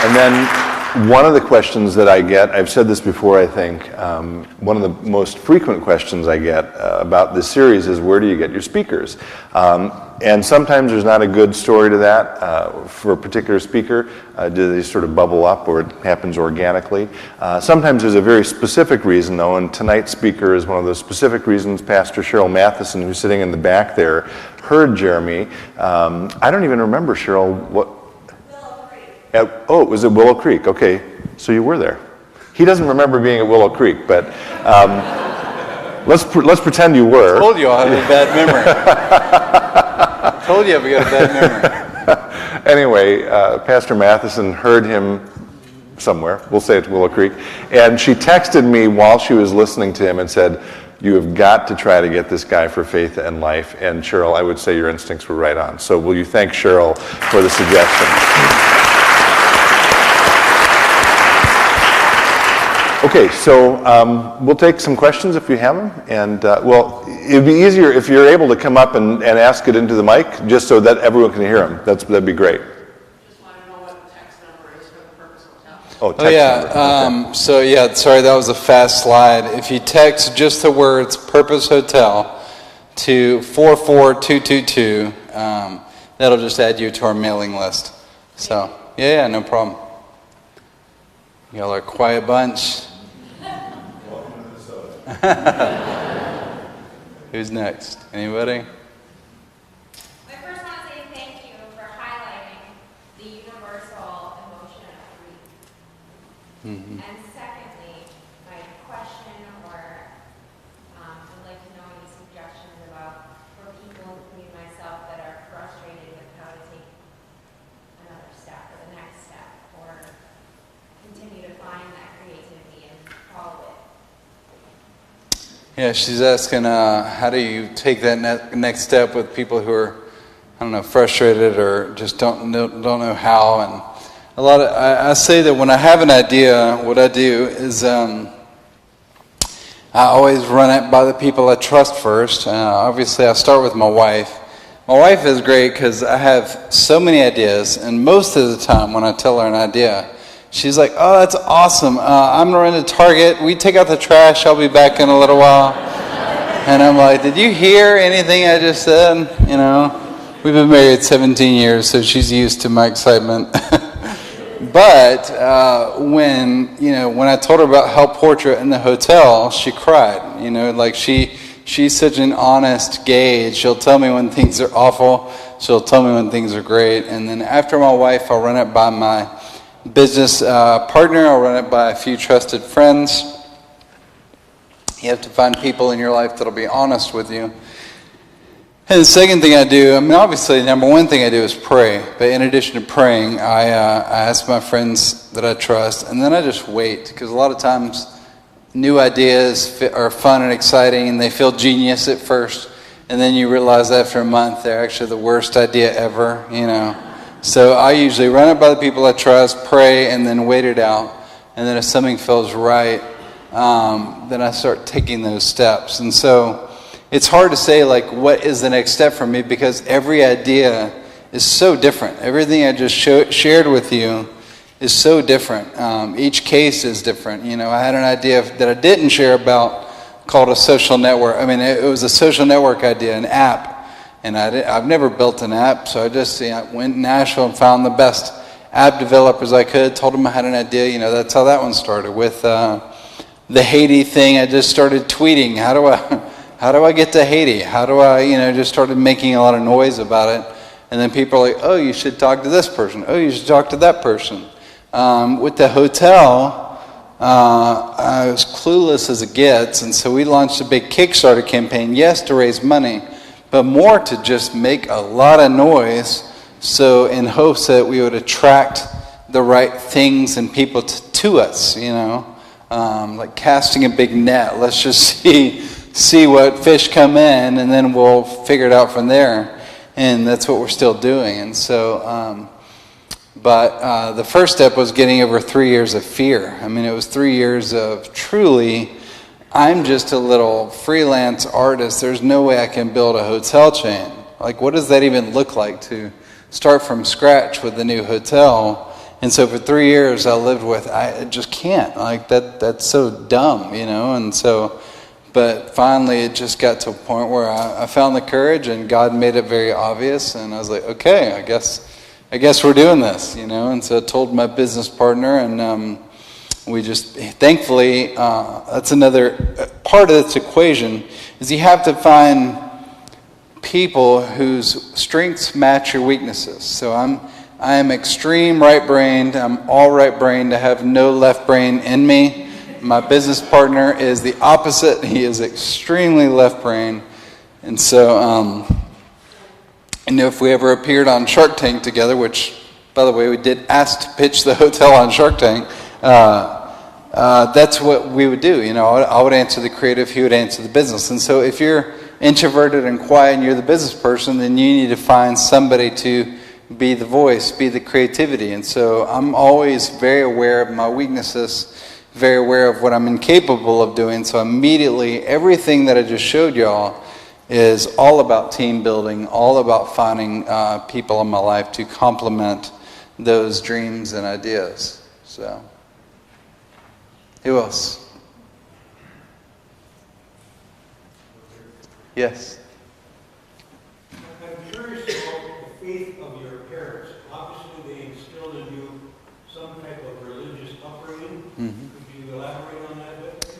And then one of the questions that I get, I've said this before, I think, one of the most frequent questions I get about this series is, where do you get your speakers? And sometimes there's not a good story to that for a particular speaker. Do they sort of bubble up, or it happens organically? Sometimes there's a very specific reason, though, and tonight's speaker is one of those specific reasons. Pastor Cheryl Matheson, who's sitting in the back there, heard Jeremy. I don't even remember, Cheryl, what... it was at Willow Creek. Okay, so you were there. He doesn't remember being at Willow Creek, but let's pretend you were. I told you I have a bad memory. I told you I've got a bad memory. Anyway, Pastor Matheson heard him somewhere. We'll say it's Willow Creek. And she texted me while she was listening to him and said, "You have got to try to get this guy for Faith and Life." And Cheryl, I would say your instincts were right on. So will you thank Cheryl for the suggestion? Okay, so we'll take some questions if you have them, and it'd be easier if you're able to come up and ask it into the mic, just so that everyone can hear them. That'd be great. Just want to know what the text number is for the Purpose Hotel. Text number. Okay. Sorry, that was a fast slide. If you text just the words Purpose Hotel to 44222, that'll just add you to our mailing list. So, yeah, no problem. Y'all are a quiet bunch. Who's next? Anybody? I first want to say thank you for highlighting the universal emotion of grief. Mm-hmm. And secondly, my question, or I'd like to know any suggestions about for people, including myself, that are frustrated with how to take another step or the next step, or continue to find that creativity and follow it. Yeah, she's asking, how do you take that next step with people who are, frustrated or just don't know how? And I say that when I have an idea, what I do is I always run it by the people I trust first. Obviously, I start with my wife. My wife is great because I have so many ideas, and most of the time when I tell her an idea, she's like, "Oh, that's awesome. I'm going to run to Target. We take out the trash. I'll be back in a little while." And I'm like, "Did you hear anything I just said?" We've been married 17 years, so she's used to my excitement. But when I told her about Help Portrait in the hotel, she cried. she's such an honest gauge. She'll tell me when things are awful. She'll tell me when things are great. And then after my wife, I'll run it by my business partner. I'll run it by a few trusted friends. You have to find people in your life that'll be honest with you. And the second thing I do, I mean, obviously, number one thing I do is pray. But in addition to praying, I ask my friends that I trust, and then I just wait. Because a lot of times, new ideas are fun and exciting, and they feel genius at first. And then you realize after a month, they're actually the worst idea ever, you know. So I usually run it by the people I trust, pray, and then wait it out. And then if something feels right, then I start taking those steps. And so it's hard to say, like, what is the next step for me, because every idea is so different. Everything I just shared with you is so different. Each case is different. You know, I had an idea that I didn't share about called a social network. I mean, it was a social network idea, an app. And I've never built an app, so I just went to Nashville and found the best app developers I could, told them I had an idea. You know, that's how that one started. With the Haiti thing, I just started tweeting, how do I get to Haiti? How do I, just started making a lot of noise about it. And then people are like, oh, you should talk to this person. Oh, you should talk to that person. With the hotel, I was clueless as it gets, and so we launched a big Kickstarter campaign, yes, to raise money, but more to just make a lot of noise, so in hopes that we would attract the right things and people to us, like casting a big net. Let's just see what fish come in, and then we'll figure it out from there. And that's what we're still doing. And so, but the first step was getting over 3 years of fear. I mean, it was 3 years of truly, I'm just a little freelance artist. There's no way I can build a hotel chain. Like, what does that even look like to start from scratch with a new hotel? And so for 3 years I lived with, I just can't. Like, that's so dumb, And so, but finally it just got to a point where I found the courage, and God made it very obvious, and I was like, okay, I guess we're doing this, And so I told my business partner, and we just, thankfully, that's another part of this equation, is you have to find people whose strengths match your weaknesses. So I am extreme right-brained. I'm all right-brained. I have no left brain in me. My business partner is the opposite. He is extremely left-brained. And so, if we ever appeared on Shark Tank together, which, by the way, we did ask to pitch the hotel on Shark Tank, that's what we would do. I would answer the creative, he would answer the business. And so if you're introverted and quiet and you're the business person, then you need to find somebody to be the voice, be the creativity. And so I'm always very aware of my weaknesses, very aware of what I'm incapable of doing. So immediately, everything that I just showed y'all is all about team building, all about finding people in my life to complement those dreams and ideas. So, who else? Yes. I'm curious about the faith of your parents. Obviously, they instilled in you some type of religious upbringing. Mm-hmm. Could you elaborate on that a bit, please?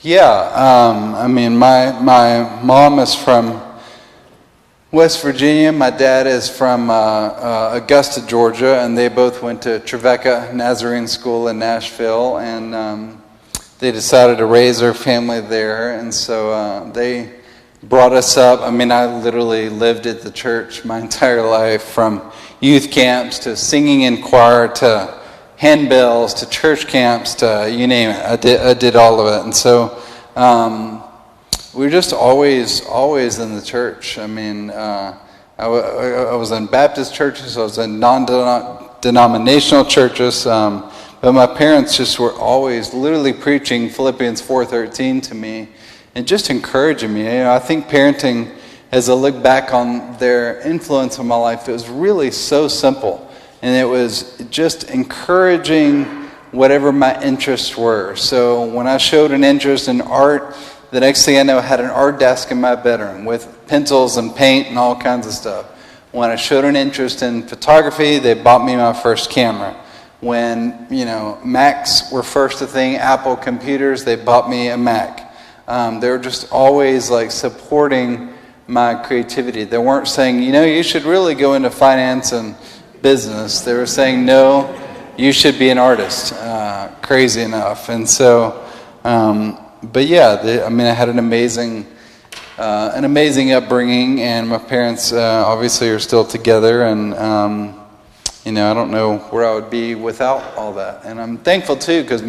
Yeah, I mean, my mom is from West Virginia. My dad is from Augusta, Georgia, and they both went to Trevecca Nazarene School in Nashville, and they decided to raise their family there, and so they brought us up. I mean, I literally lived at the church my entire life, from youth camps to singing in choir to handbells to church camps to you name it. I did all of it. And so we were just always in the church. I mean, I was in Baptist churches, I was in non-denominational churches, but my parents just were always literally preaching Philippians 4:13 to me and just encouraging me. I think parenting, as I look back on their influence on my life, it was really so simple. And it was just encouraging whatever my interests were. So when I showed an interest in art, the next thing I know, I had an art desk in my bedroom with pencils and paint and all kinds of stuff. When I showed an interest in photography, they bought me my first camera. When, Macs were first a thing, Apple computers, they bought me a Mac. They were just always like supporting my creativity. They weren't saying, you know, you should really go into finance and business. They were saying, no, you should be an artist. Crazy enough. And so, but yeah, I mean, I had an amazing upbringing, and my parents obviously are still together, and you know, I don't know where I would be without all that. And I'm thankful too, because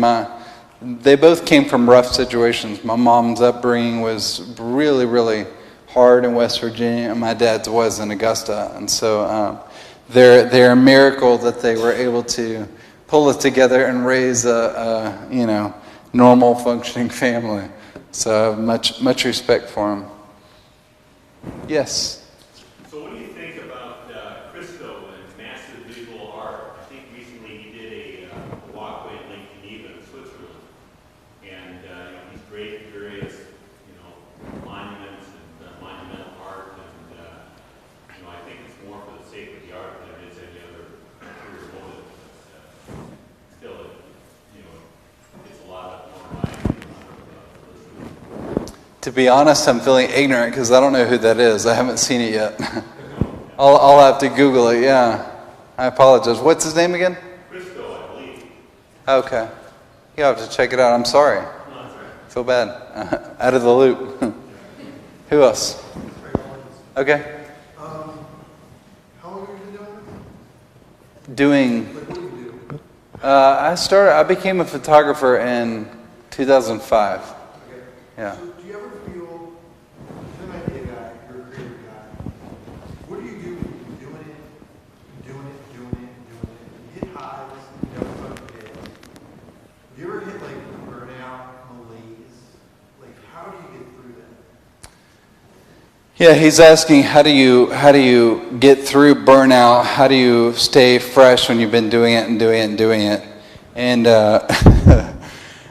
they both came from rough situations. My mom's upbringing was really, really hard in West Virginia, and my dad's was in Augusta. And so they're a miracle that they were able to pull us together and raise a you know, normal functioning family. So I have much respect for them. Yes. So what do you think about Christo and massive visual art? I think recently he did a walkway at Lake Geneva in Switzerland, and you know, he's great at various, you know, monuments and monumental art, and you know, I think it's more for the sake of the art than it is any other career motive. But still, you know, it's a lot more mind. To be honest, I'm feeling ignorant because I don't know who that is. I haven't seen it yet. I'll have to Google it, yeah. I apologize. What's his name again? Christo, I believe. Okay. You have to check it out. I'm sorry. No, that's right. Feel bad. Out of the loop. Who else? Okay. How long have you been doing Doing, it? Like, what do you do? I became a photographer in 2005. Okay. Yeah. So do you ever feel, you're an idea guy, you're a creative guy, what do you do when you're doing it, you hit highs, you never fucking hit. Have you ever hit like burnout, malaise? Like, how do you get through that? Yeah, he's asking how do you get through burnout? How do you stay fresh when you've been doing it and doing it and doing it? And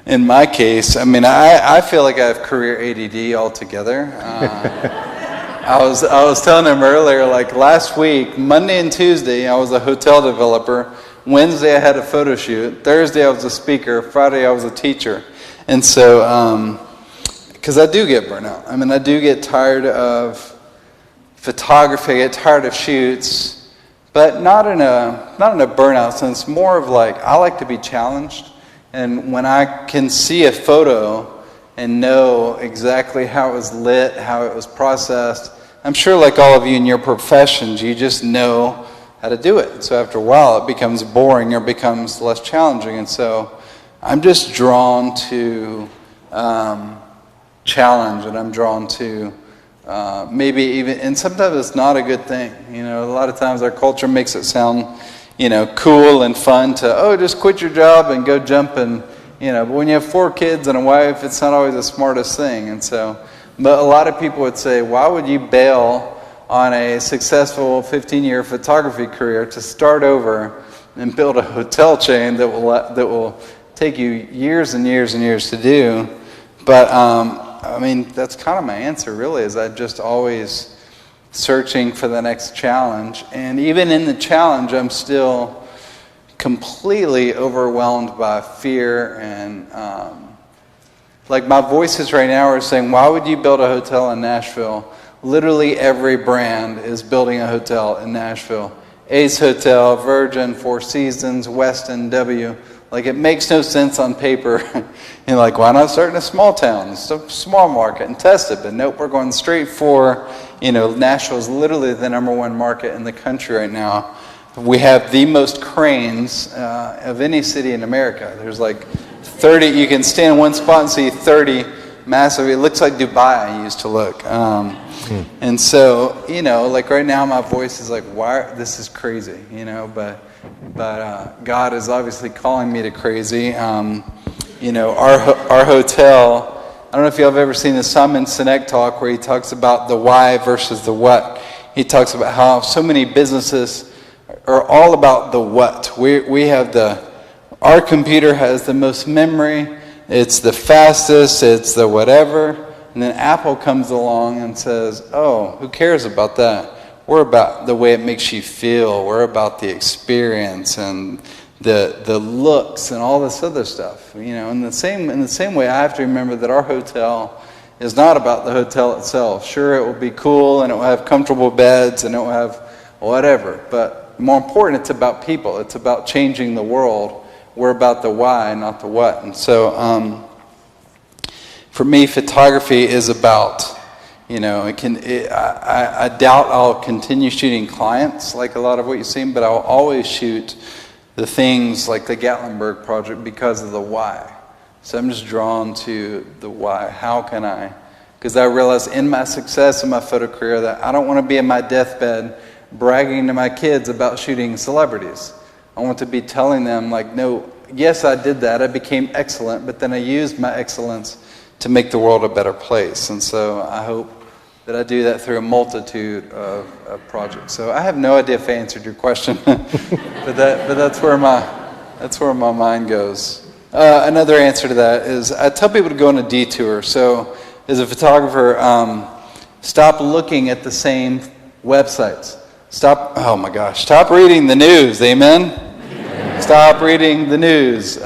in my case, I mean, I feel like I have career ADD altogether. I was telling him earlier, like last week, Monday and Tuesday, I was a hotel developer. Wednesday, I had a photo shoot. Thursday, I was a speaker. Friday, I was a teacher. And so, because I do get burnout. I mean, I do get tired of photography. I get tired of shoots, but not in a burnout sense. More of like, I like to be challenged. And when I can see a photo and know exactly how it was lit, how it was processed, I'm sure like all of you in your professions, you just know how to do it. So after a while, it becomes boring or becomes less challenging. And so I'm just drawn to challenge, and I'm drawn to maybe even, and sometimes it's not a good thing. You know, a lot of times our culture makes it sound, you know, cool and fun to, just quit your job and go jump and, you know, but when you have 4 kids and a wife, it's not always the smartest thing. And so, but a lot of people would say, why would you bail on a successful 15-year photography career to start over and build a hotel chain that will take you years and years and years to do? But, I mean, that's kind of my answer really, is I'm just always searching for the next challenge. And even in the challenge, I'm still completely overwhelmed by fear. And like my voices right now are saying, why would you build a hotel in Nashville? Literally every brand is building a hotel in Nashville. Ace Hotel, Virgin, Four Seasons, Westin, W. Like, it makes no sense on paper. And like, why not start in a small town, a small market, and test it? But nope, we're going straight for, you know, Nashville is literally the #1 market in the country right now. We have the most cranes of any city in America. There's like 30, you can stand in one spot and see 30 massive, it looks like Dubai used to look. And so, you know, like right now my voice is like, this is crazy, you know, but God is obviously calling me to crazy. You know, our hotel, I don't know if y'all have ever seen the Simon Sinek talk where he talks about the why versus the what. He talks about how so many businesses are all about the what. We have our computer has the most memory, it's the fastest, it's the whatever. And then Apple comes along and says, oh, who cares about that? We're about the way it makes you feel. We're about the experience and the looks and all this other stuff. You know, in the same way, I have to remember that our hotel is not about the hotel itself. Sure, it will be cool, and it will have comfortable beds, and it will have whatever, but more important, it's about people. It's about changing the world. We're about the why, not the what. And so for me, photography is about, I doubt I'll continue shooting clients like a lot of what you've seen, but I'll always shoot the things like the Gatlinburg project because of the why. So I'm just drawn to the why. How can I? Because I realize in my success in my photo career that I don't want to be in my deathbed bragging to my kids about shooting celebrities. I want to be telling them, like, no, yes, I did that. I became excellent, but then I used my excellence to make the world a better place. And so I hope that I do that through a multitude of projects. So I have no idea if I answered your question, but that's where my mind goes. Another answer to that is I tell people to go on a detour. So as a photographer, stop looking at the same websites. Stop reading the news, amen? Stop reading the news.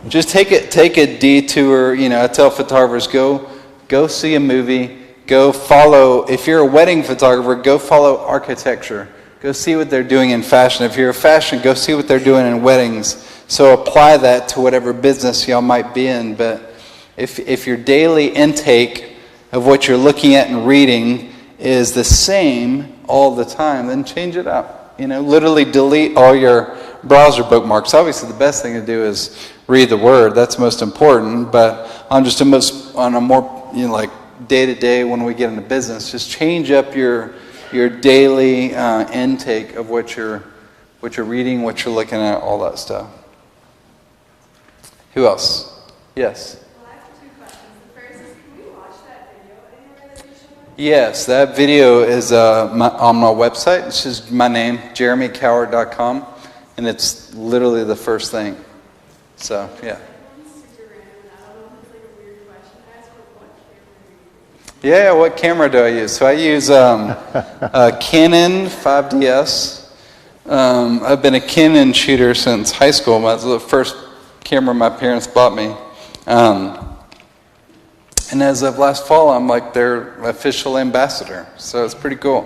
Just take a detour. I tell photographers, go see a movie, go follow, if you're a wedding photographer, go follow architecture. Go see what they're doing in fashion. If you're a fashion, go see what they're doing in weddings. So apply that to whatever business y'all might be in. But if your daily intake of what you're looking at and reading is the same all the time, then change it up. Literally delete all your browser bookmarks. Obviously, the best thing to do is read the Word. That's most important. But on a more like day to day when we get into business, just change up your daily intake of what you're reading, what you're looking at, all that stuff. Who else? Yes. Well, I have two questions. The first is, can we watch that video anywhere that you showed? Yes, that video is on my website. It's just my name, jeremycowart.com, and it's literally the first thing. So, yeah. Super random, and I don't know if it's like a weird question to ask, but what camera do you use? Yeah, what camera do I use? So I use a Canon 5DS. I've been a Canon shooter since high school. That was the first camera my parents bought me. And as of last fall, I'm like their official ambassador. So it's pretty cool.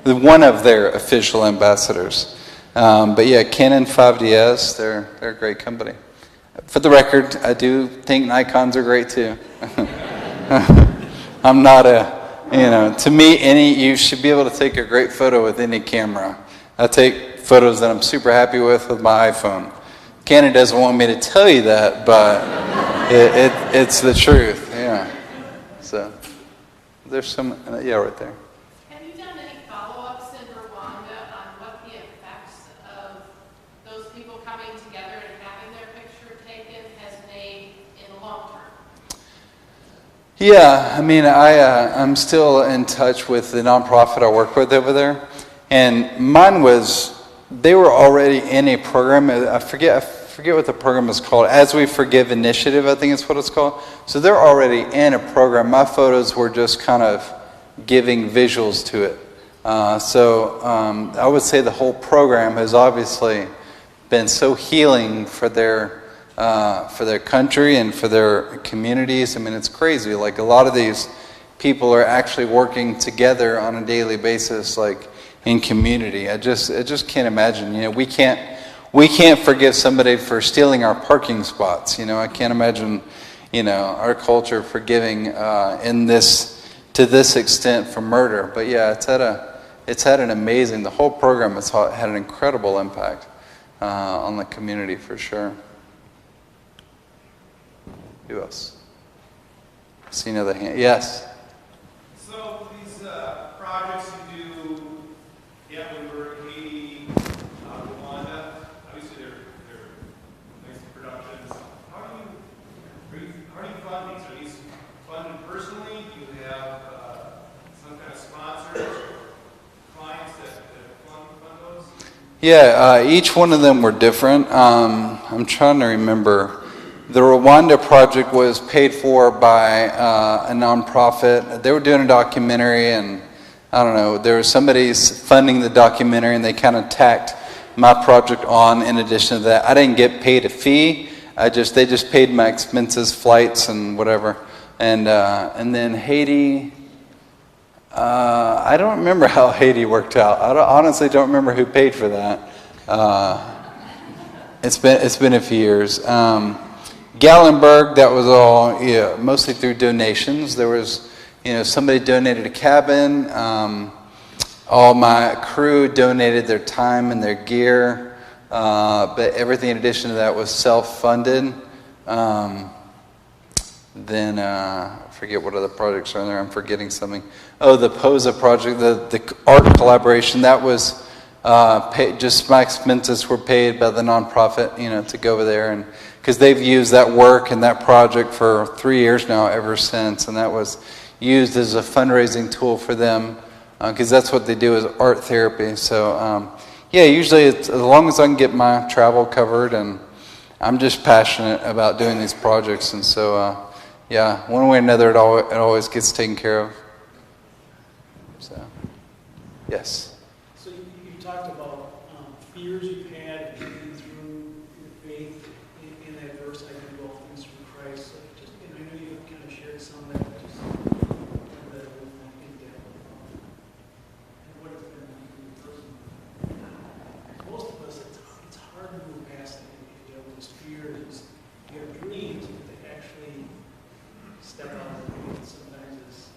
One of their official ambassadors. But yeah, Canon 5DS, they're a great company. For the record, I do think Nikons are great too. I'm not to me, you should be able to take a great photo with any camera. I take photos that I'm super happy with my iPhone. Canon doesn't want me to tell you that, but it's the truth, yeah. So, there's some, right there. Have you done any follow-ups in Rwanda on what the effects of those people coming together and having their picture taken has made in the long term? Yeah, I mean, I'm still in touch with the nonprofit I work with over there, and mine was, they were already in a program. I forget what the program is called. As We Forgive Initiative, I think is what it's called. So they're already in a program. My photos were just kind of giving visuals to it. I would say the whole program has obviously been so healing for their country and for their communities. I mean, it's crazy. Like a lot of these people are actually working together on a daily basis, like in community. I just can't imagine. We can't forgive somebody for stealing our parking spots. I can't imagine, our culture forgiving to this extent for murder. But yeah, it's had an amazing. The whole program has had an incredible impact on the community for sure. Who else? See another hand? Yes. So these projects you do, Gatlinburg, Haiti, Rwanda, obviously they're nice productions. How do you fund these? Are these funded personally? Do you have some kind of sponsors or clients that fund those? Yeah, each one of them were different. I'm trying to remember. The Rwanda project was paid for by a nonprofit. They were doing a documentary, and I don't know, there was somebody funding the documentary, and they kind of tacked my project on in addition to that. I didn't get paid a fee. They just paid my expenses, flights, and whatever. And then Haiti, I don't remember how Haiti worked out. Honestly don't remember who paid for that. It's been a few years. Gallenberg, that was all mostly through donations. There was, somebody donated a cabin. All my crew donated their time and their gear, but everything in addition to that was self-funded. Then I forget what other projects are in there. I'm forgetting something. Oh, the POSA project, the art collaboration, that was just my expenses were paid by the nonprofit, to go over there, and because they've used that work and that project for 3 years now, ever since, and that was used as a fundraising tool for them, because that's what they do is art therapy. So usually it's, as long as I can get my travel covered, and I'm just passionate about doing these projects, and so one way or another it always gets taken care of. So yes. So you talked about fears you've had getting through your faith in that verse, I can do all things through Christ. So just, I know you kind of shared some of that, but just that a little more in depth. And what it's been like for you personally. Most of us, it's hard to move past it if you have those fears, you have dreams, but to actually step out of the faith sometimes is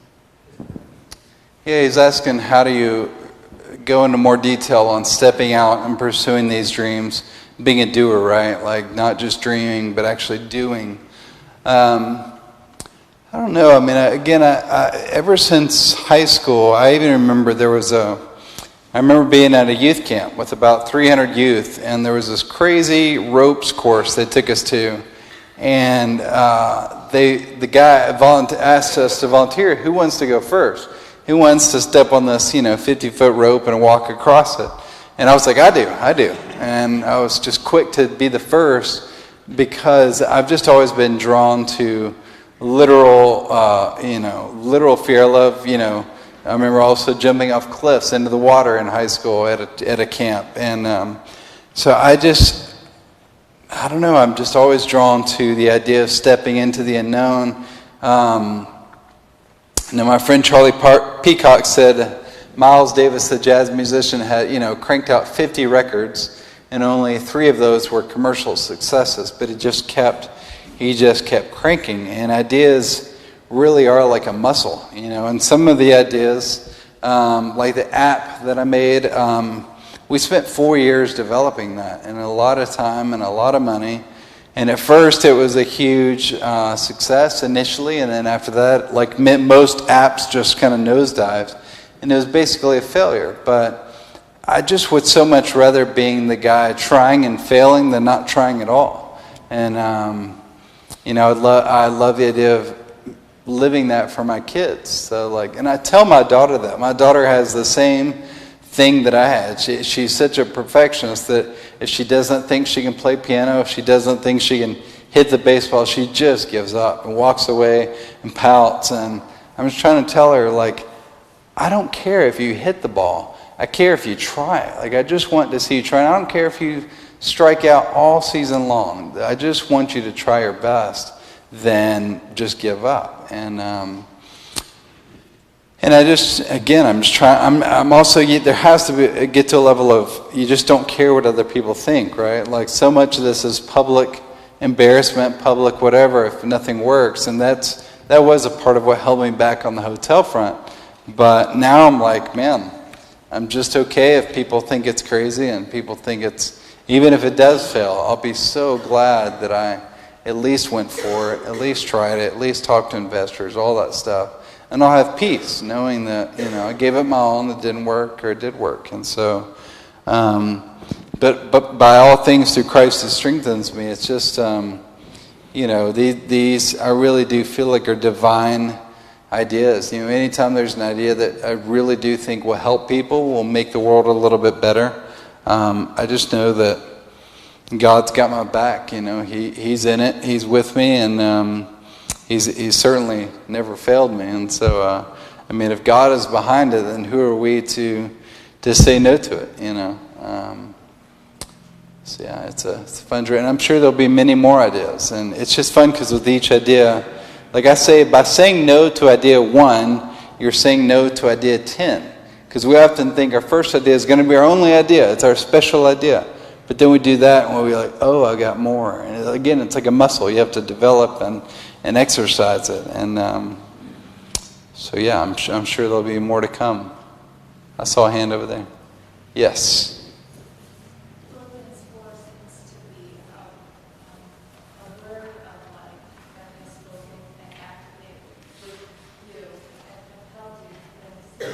Yeah, he's asking how do you go into more detail on stepping out and pursuing these dreams, being a doer, right? Like not just dreaming, but actually doing. I don't know. I mean, I ever since high school, I even remember I remember being at a youth camp with about 300 youth, and there was this crazy ropes course they took us to, and the guy asked us to volunteer. Who wants to go first? Who wants to step on this, 50-foot rope and walk across it? And I was like, I do. And I was just quick to be the first because I've just always been drawn to literal fear. I love, I remember also jumping off cliffs into the water in high school at a camp. And so I don't know, I'm just always drawn to the idea of stepping into the unknown. My friend Charlie Peacock said Miles Davis, the jazz musician, had cranked out 50 records, and only 3 of those were commercial successes. But he just kept cranking, and ideas really are like a muscle, And some of the ideas, like the app that I made, we spent 4 years developing that, and a lot of time and a lot of money. And at first it was a huge success initially, and then after that, like most apps, just kind of nosedived. And it was basically a failure. But I just would so much rather being the guy trying and failing than not trying at all. And, I love the idea of living that for my kids. So and I tell my daughter that. My daughter has the same thing that I had. She's such a perfectionist that if she doesn't think she can play piano, if she doesn't think she can hit the baseball, she just gives up and walks away and pouts. And I'm just trying to tell her, I don't care if you hit the ball. I care if you try. I just want to see you try. I don't care if you strike out all season long. I just want you to try your best, then just give up. And I just, again, I'm also, there has to get to a level of, you just don't care what other people think, right? So much of this is public embarrassment, public whatever, if nothing works. And that was a part of what held me back on the hotel front. But now I'm like, man, I'm just okay if people think it's crazy and people think even if it does fail, I'll be so glad that I at least went for it, at least tried it, at least talked to investors, all that stuff. And I'll have peace knowing that, I gave it my all, it didn't work, or it did work. And so, but by all things through Christ that strengthens me, it's just, these I really do feel like are divine ideas. Anytime there's an idea that I really do think will help people, will make the world a little bit better, I just know that God's got my back. He's in it, He's with me, and He's certainly never failed me. And so, if God is behind it, then who are we to say no to it, So yeah, it's a fun journey. And I'm sure there'll be many more ideas. And it's just fun because with each idea, Like I say, by saying no to idea 1, you're saying no to idea 10. Because we often think our first idea is going to be our only idea. It's our special idea. But then we do that and we'll be like, oh, I got more. And again, it's like a muscle. You have to develop and exercise it. And so yeah, I'm sure there'll be more to come. I saw a hand over there. Yes. Philippians 4 seems to be a word of life that has spoken and activated with you and compelled you to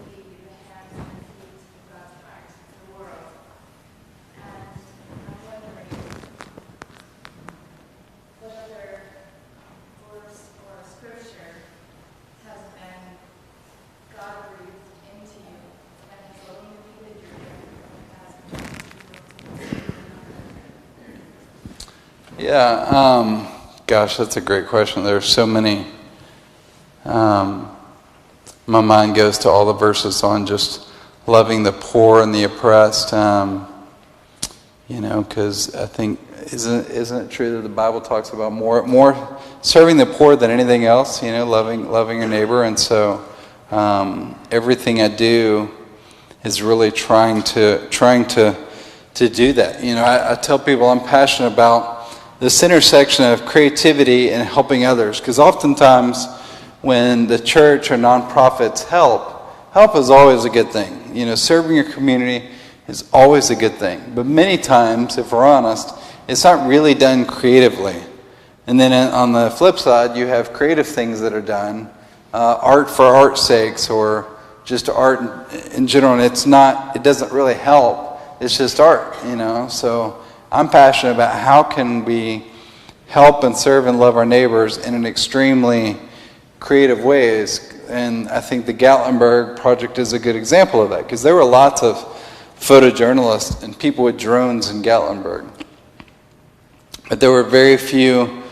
be the hands and feet of God's Christ in the world. And I'm wondering what other verse or scripture has been God breathed into you and has illuminated your gift Yeah, gosh, that's a great question. There's so many. My mind goes to all the verses on just loving the poor and the oppressed. Because I think isn't it true that the Bible talks about more serving the poor than anything else? Loving your neighbor, and so everything I do is really trying to do that. I tell people I'm passionate about this intersection of creativity and helping others, because oftentimes when the church or nonprofits help is always a good thing. Serving your community is always a good thing. But many times, if we're honest, it's not really done creatively. And then on the flip side, you have creative things that are done, art for art's sakes, or just art in general. And it doesn't really help. It's just art, So I'm passionate about how can we help and serve and love our neighbors in an extremely creative ways. And I think the Gatlinburg project is a good example of that, because there were lots of photojournalists and people with drones in Gatlinburg. But there were very few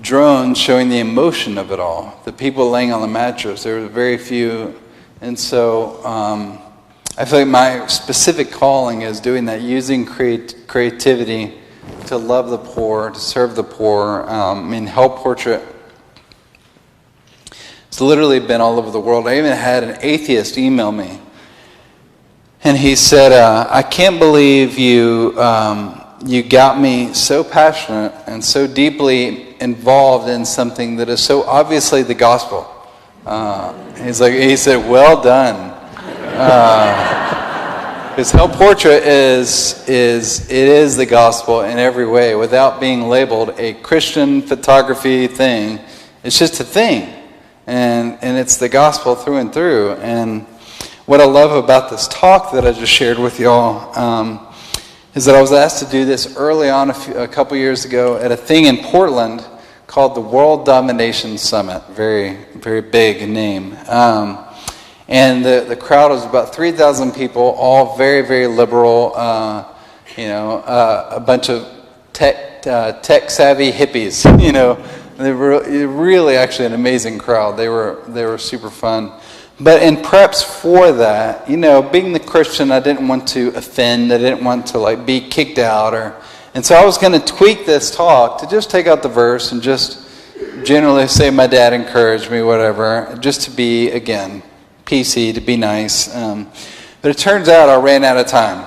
drones showing the emotion of it all. The people laying on the mattress, there were very few. And so I feel like my specific calling is doing that, using creativity to love the poor, to serve the poor. Help Portrait, it's literally been all over the world. I even had an atheist email me. And he said, I can't believe you got me so passionate and so deeply involved in something that is so obviously the gospel. He said, well done. Because Help Portrait is the gospel in every way, without being labeled a Christian photography thing. It's just a thing. And it's the gospel through and through. And what I love about this talk that I just shared with y'all is that I was asked to do this early on a couple years ago at a thing in Portland called the World Domination Summit. Very, very big name. And the crowd was about 3,000 people, all very, very liberal, a bunch of tech-savvy hippies, They were really actually an amazing crowd. They were super fun. But in preps for that, being the Christian, I didn't want to offend. I didn't want to be kicked out, and so I was going to tweak this talk to just take out the verse and just generally say my dad encouraged me, whatever, just to be, again, PC, to be nice. But it turns out I ran out of time.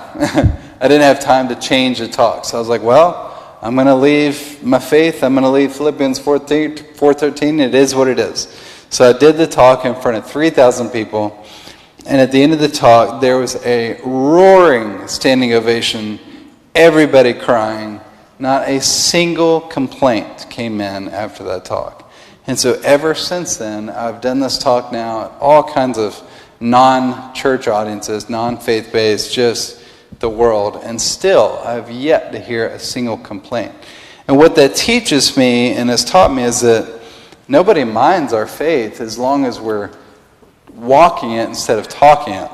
I didn't have time to change the talk. So I was like, well, I'm going to leave my faith. I'm going to leave Philippians 4:13. It is what it is. So I did the talk in front of 3,000 people. And at the end of the talk, there was a roaring standing ovation, everybody crying. Not a single complaint came in after that talk. And so ever since then, I've done this talk now at all kinds of non-church audiences, non-faith-based, just the world, and still I've yet to hear a single complaint. And what that teaches me and has taught me is that nobody minds our faith as long as we're walking it instead of talking it.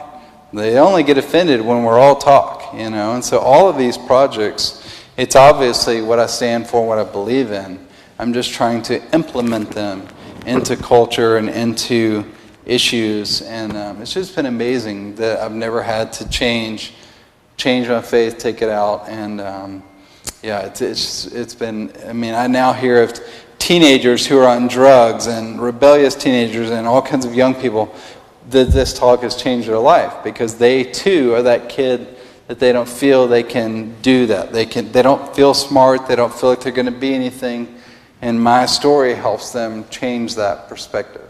They only get offended when we're all talk, And so all of these projects, it's obviously what I stand for, what I believe in. I'm just trying to implement them into culture and into issues, and it's just been amazing that I've never had to change my faith, take it out, and Yeah, it's been, I mean, I now hear of teenagers who are on drugs and rebellious teenagers and all kinds of young people that this talk has changed their life because they too are that kid that they don't feel they can do that. They don't feel smart, they don't feel like they're going to be anything, and my story helps them change that perspective.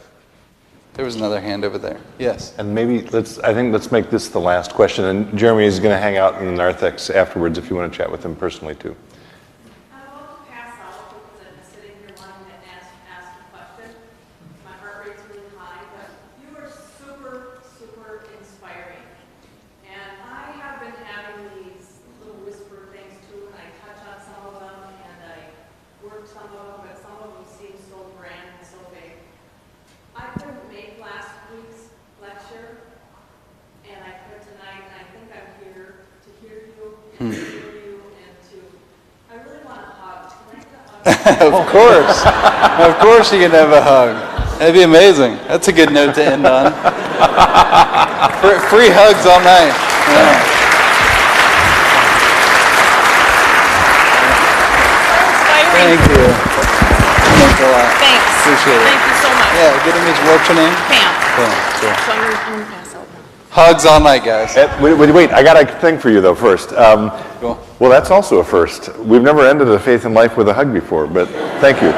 There was another hand over there. Yes. And maybe let's make this the last question. And Jeremy is going to hang out in the narthex afterwards if you want to chat with him personally too. I'm about to pass out because I'm sitting here wanting to ask a question. My heart rate's really high, but you are super, super inspiring. And I have been having these little whisper things too, and I touch on some of them, and I work some of them, but some of them seem so grand and so big. I couldn't make last week's lecture, and I could tonight, and I think I'm here to hear you and to hear you and to, I really want a hug. Can I get a hug? Of course. Of course you can have a hug. That'd be amazing. That's a good note to end on. Free hugs all night. Yeah. Thank you. Thanks a lot. Thanks. Appreciate it. Thank you so much. Yeah, good to meet you. What's your name? Pam. Cool. So I'm gonna pass out now. Hugs all night, guys. Wait, I got a thing for you though first. Cool. Well, that's also a first. We've never ended a Faith in Life with a hug before, but thank you.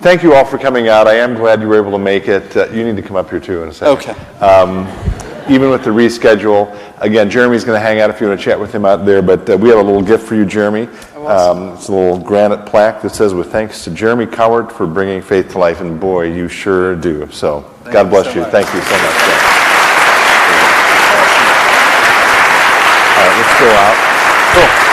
Thank you all for coming out. I am glad you were able to make it. You need to come up here too in a second. Okay. Even with the reschedule, again, Jeremy's going to hang out if you want to chat with him out there, but we have a little gift for you, Jeremy. It's a little granite plaque that says, with thanks to Jeremy Cowart for bringing faith to life, and boy, you sure do. So, God bless you. Thank you so much. All right, let's go out. Cool.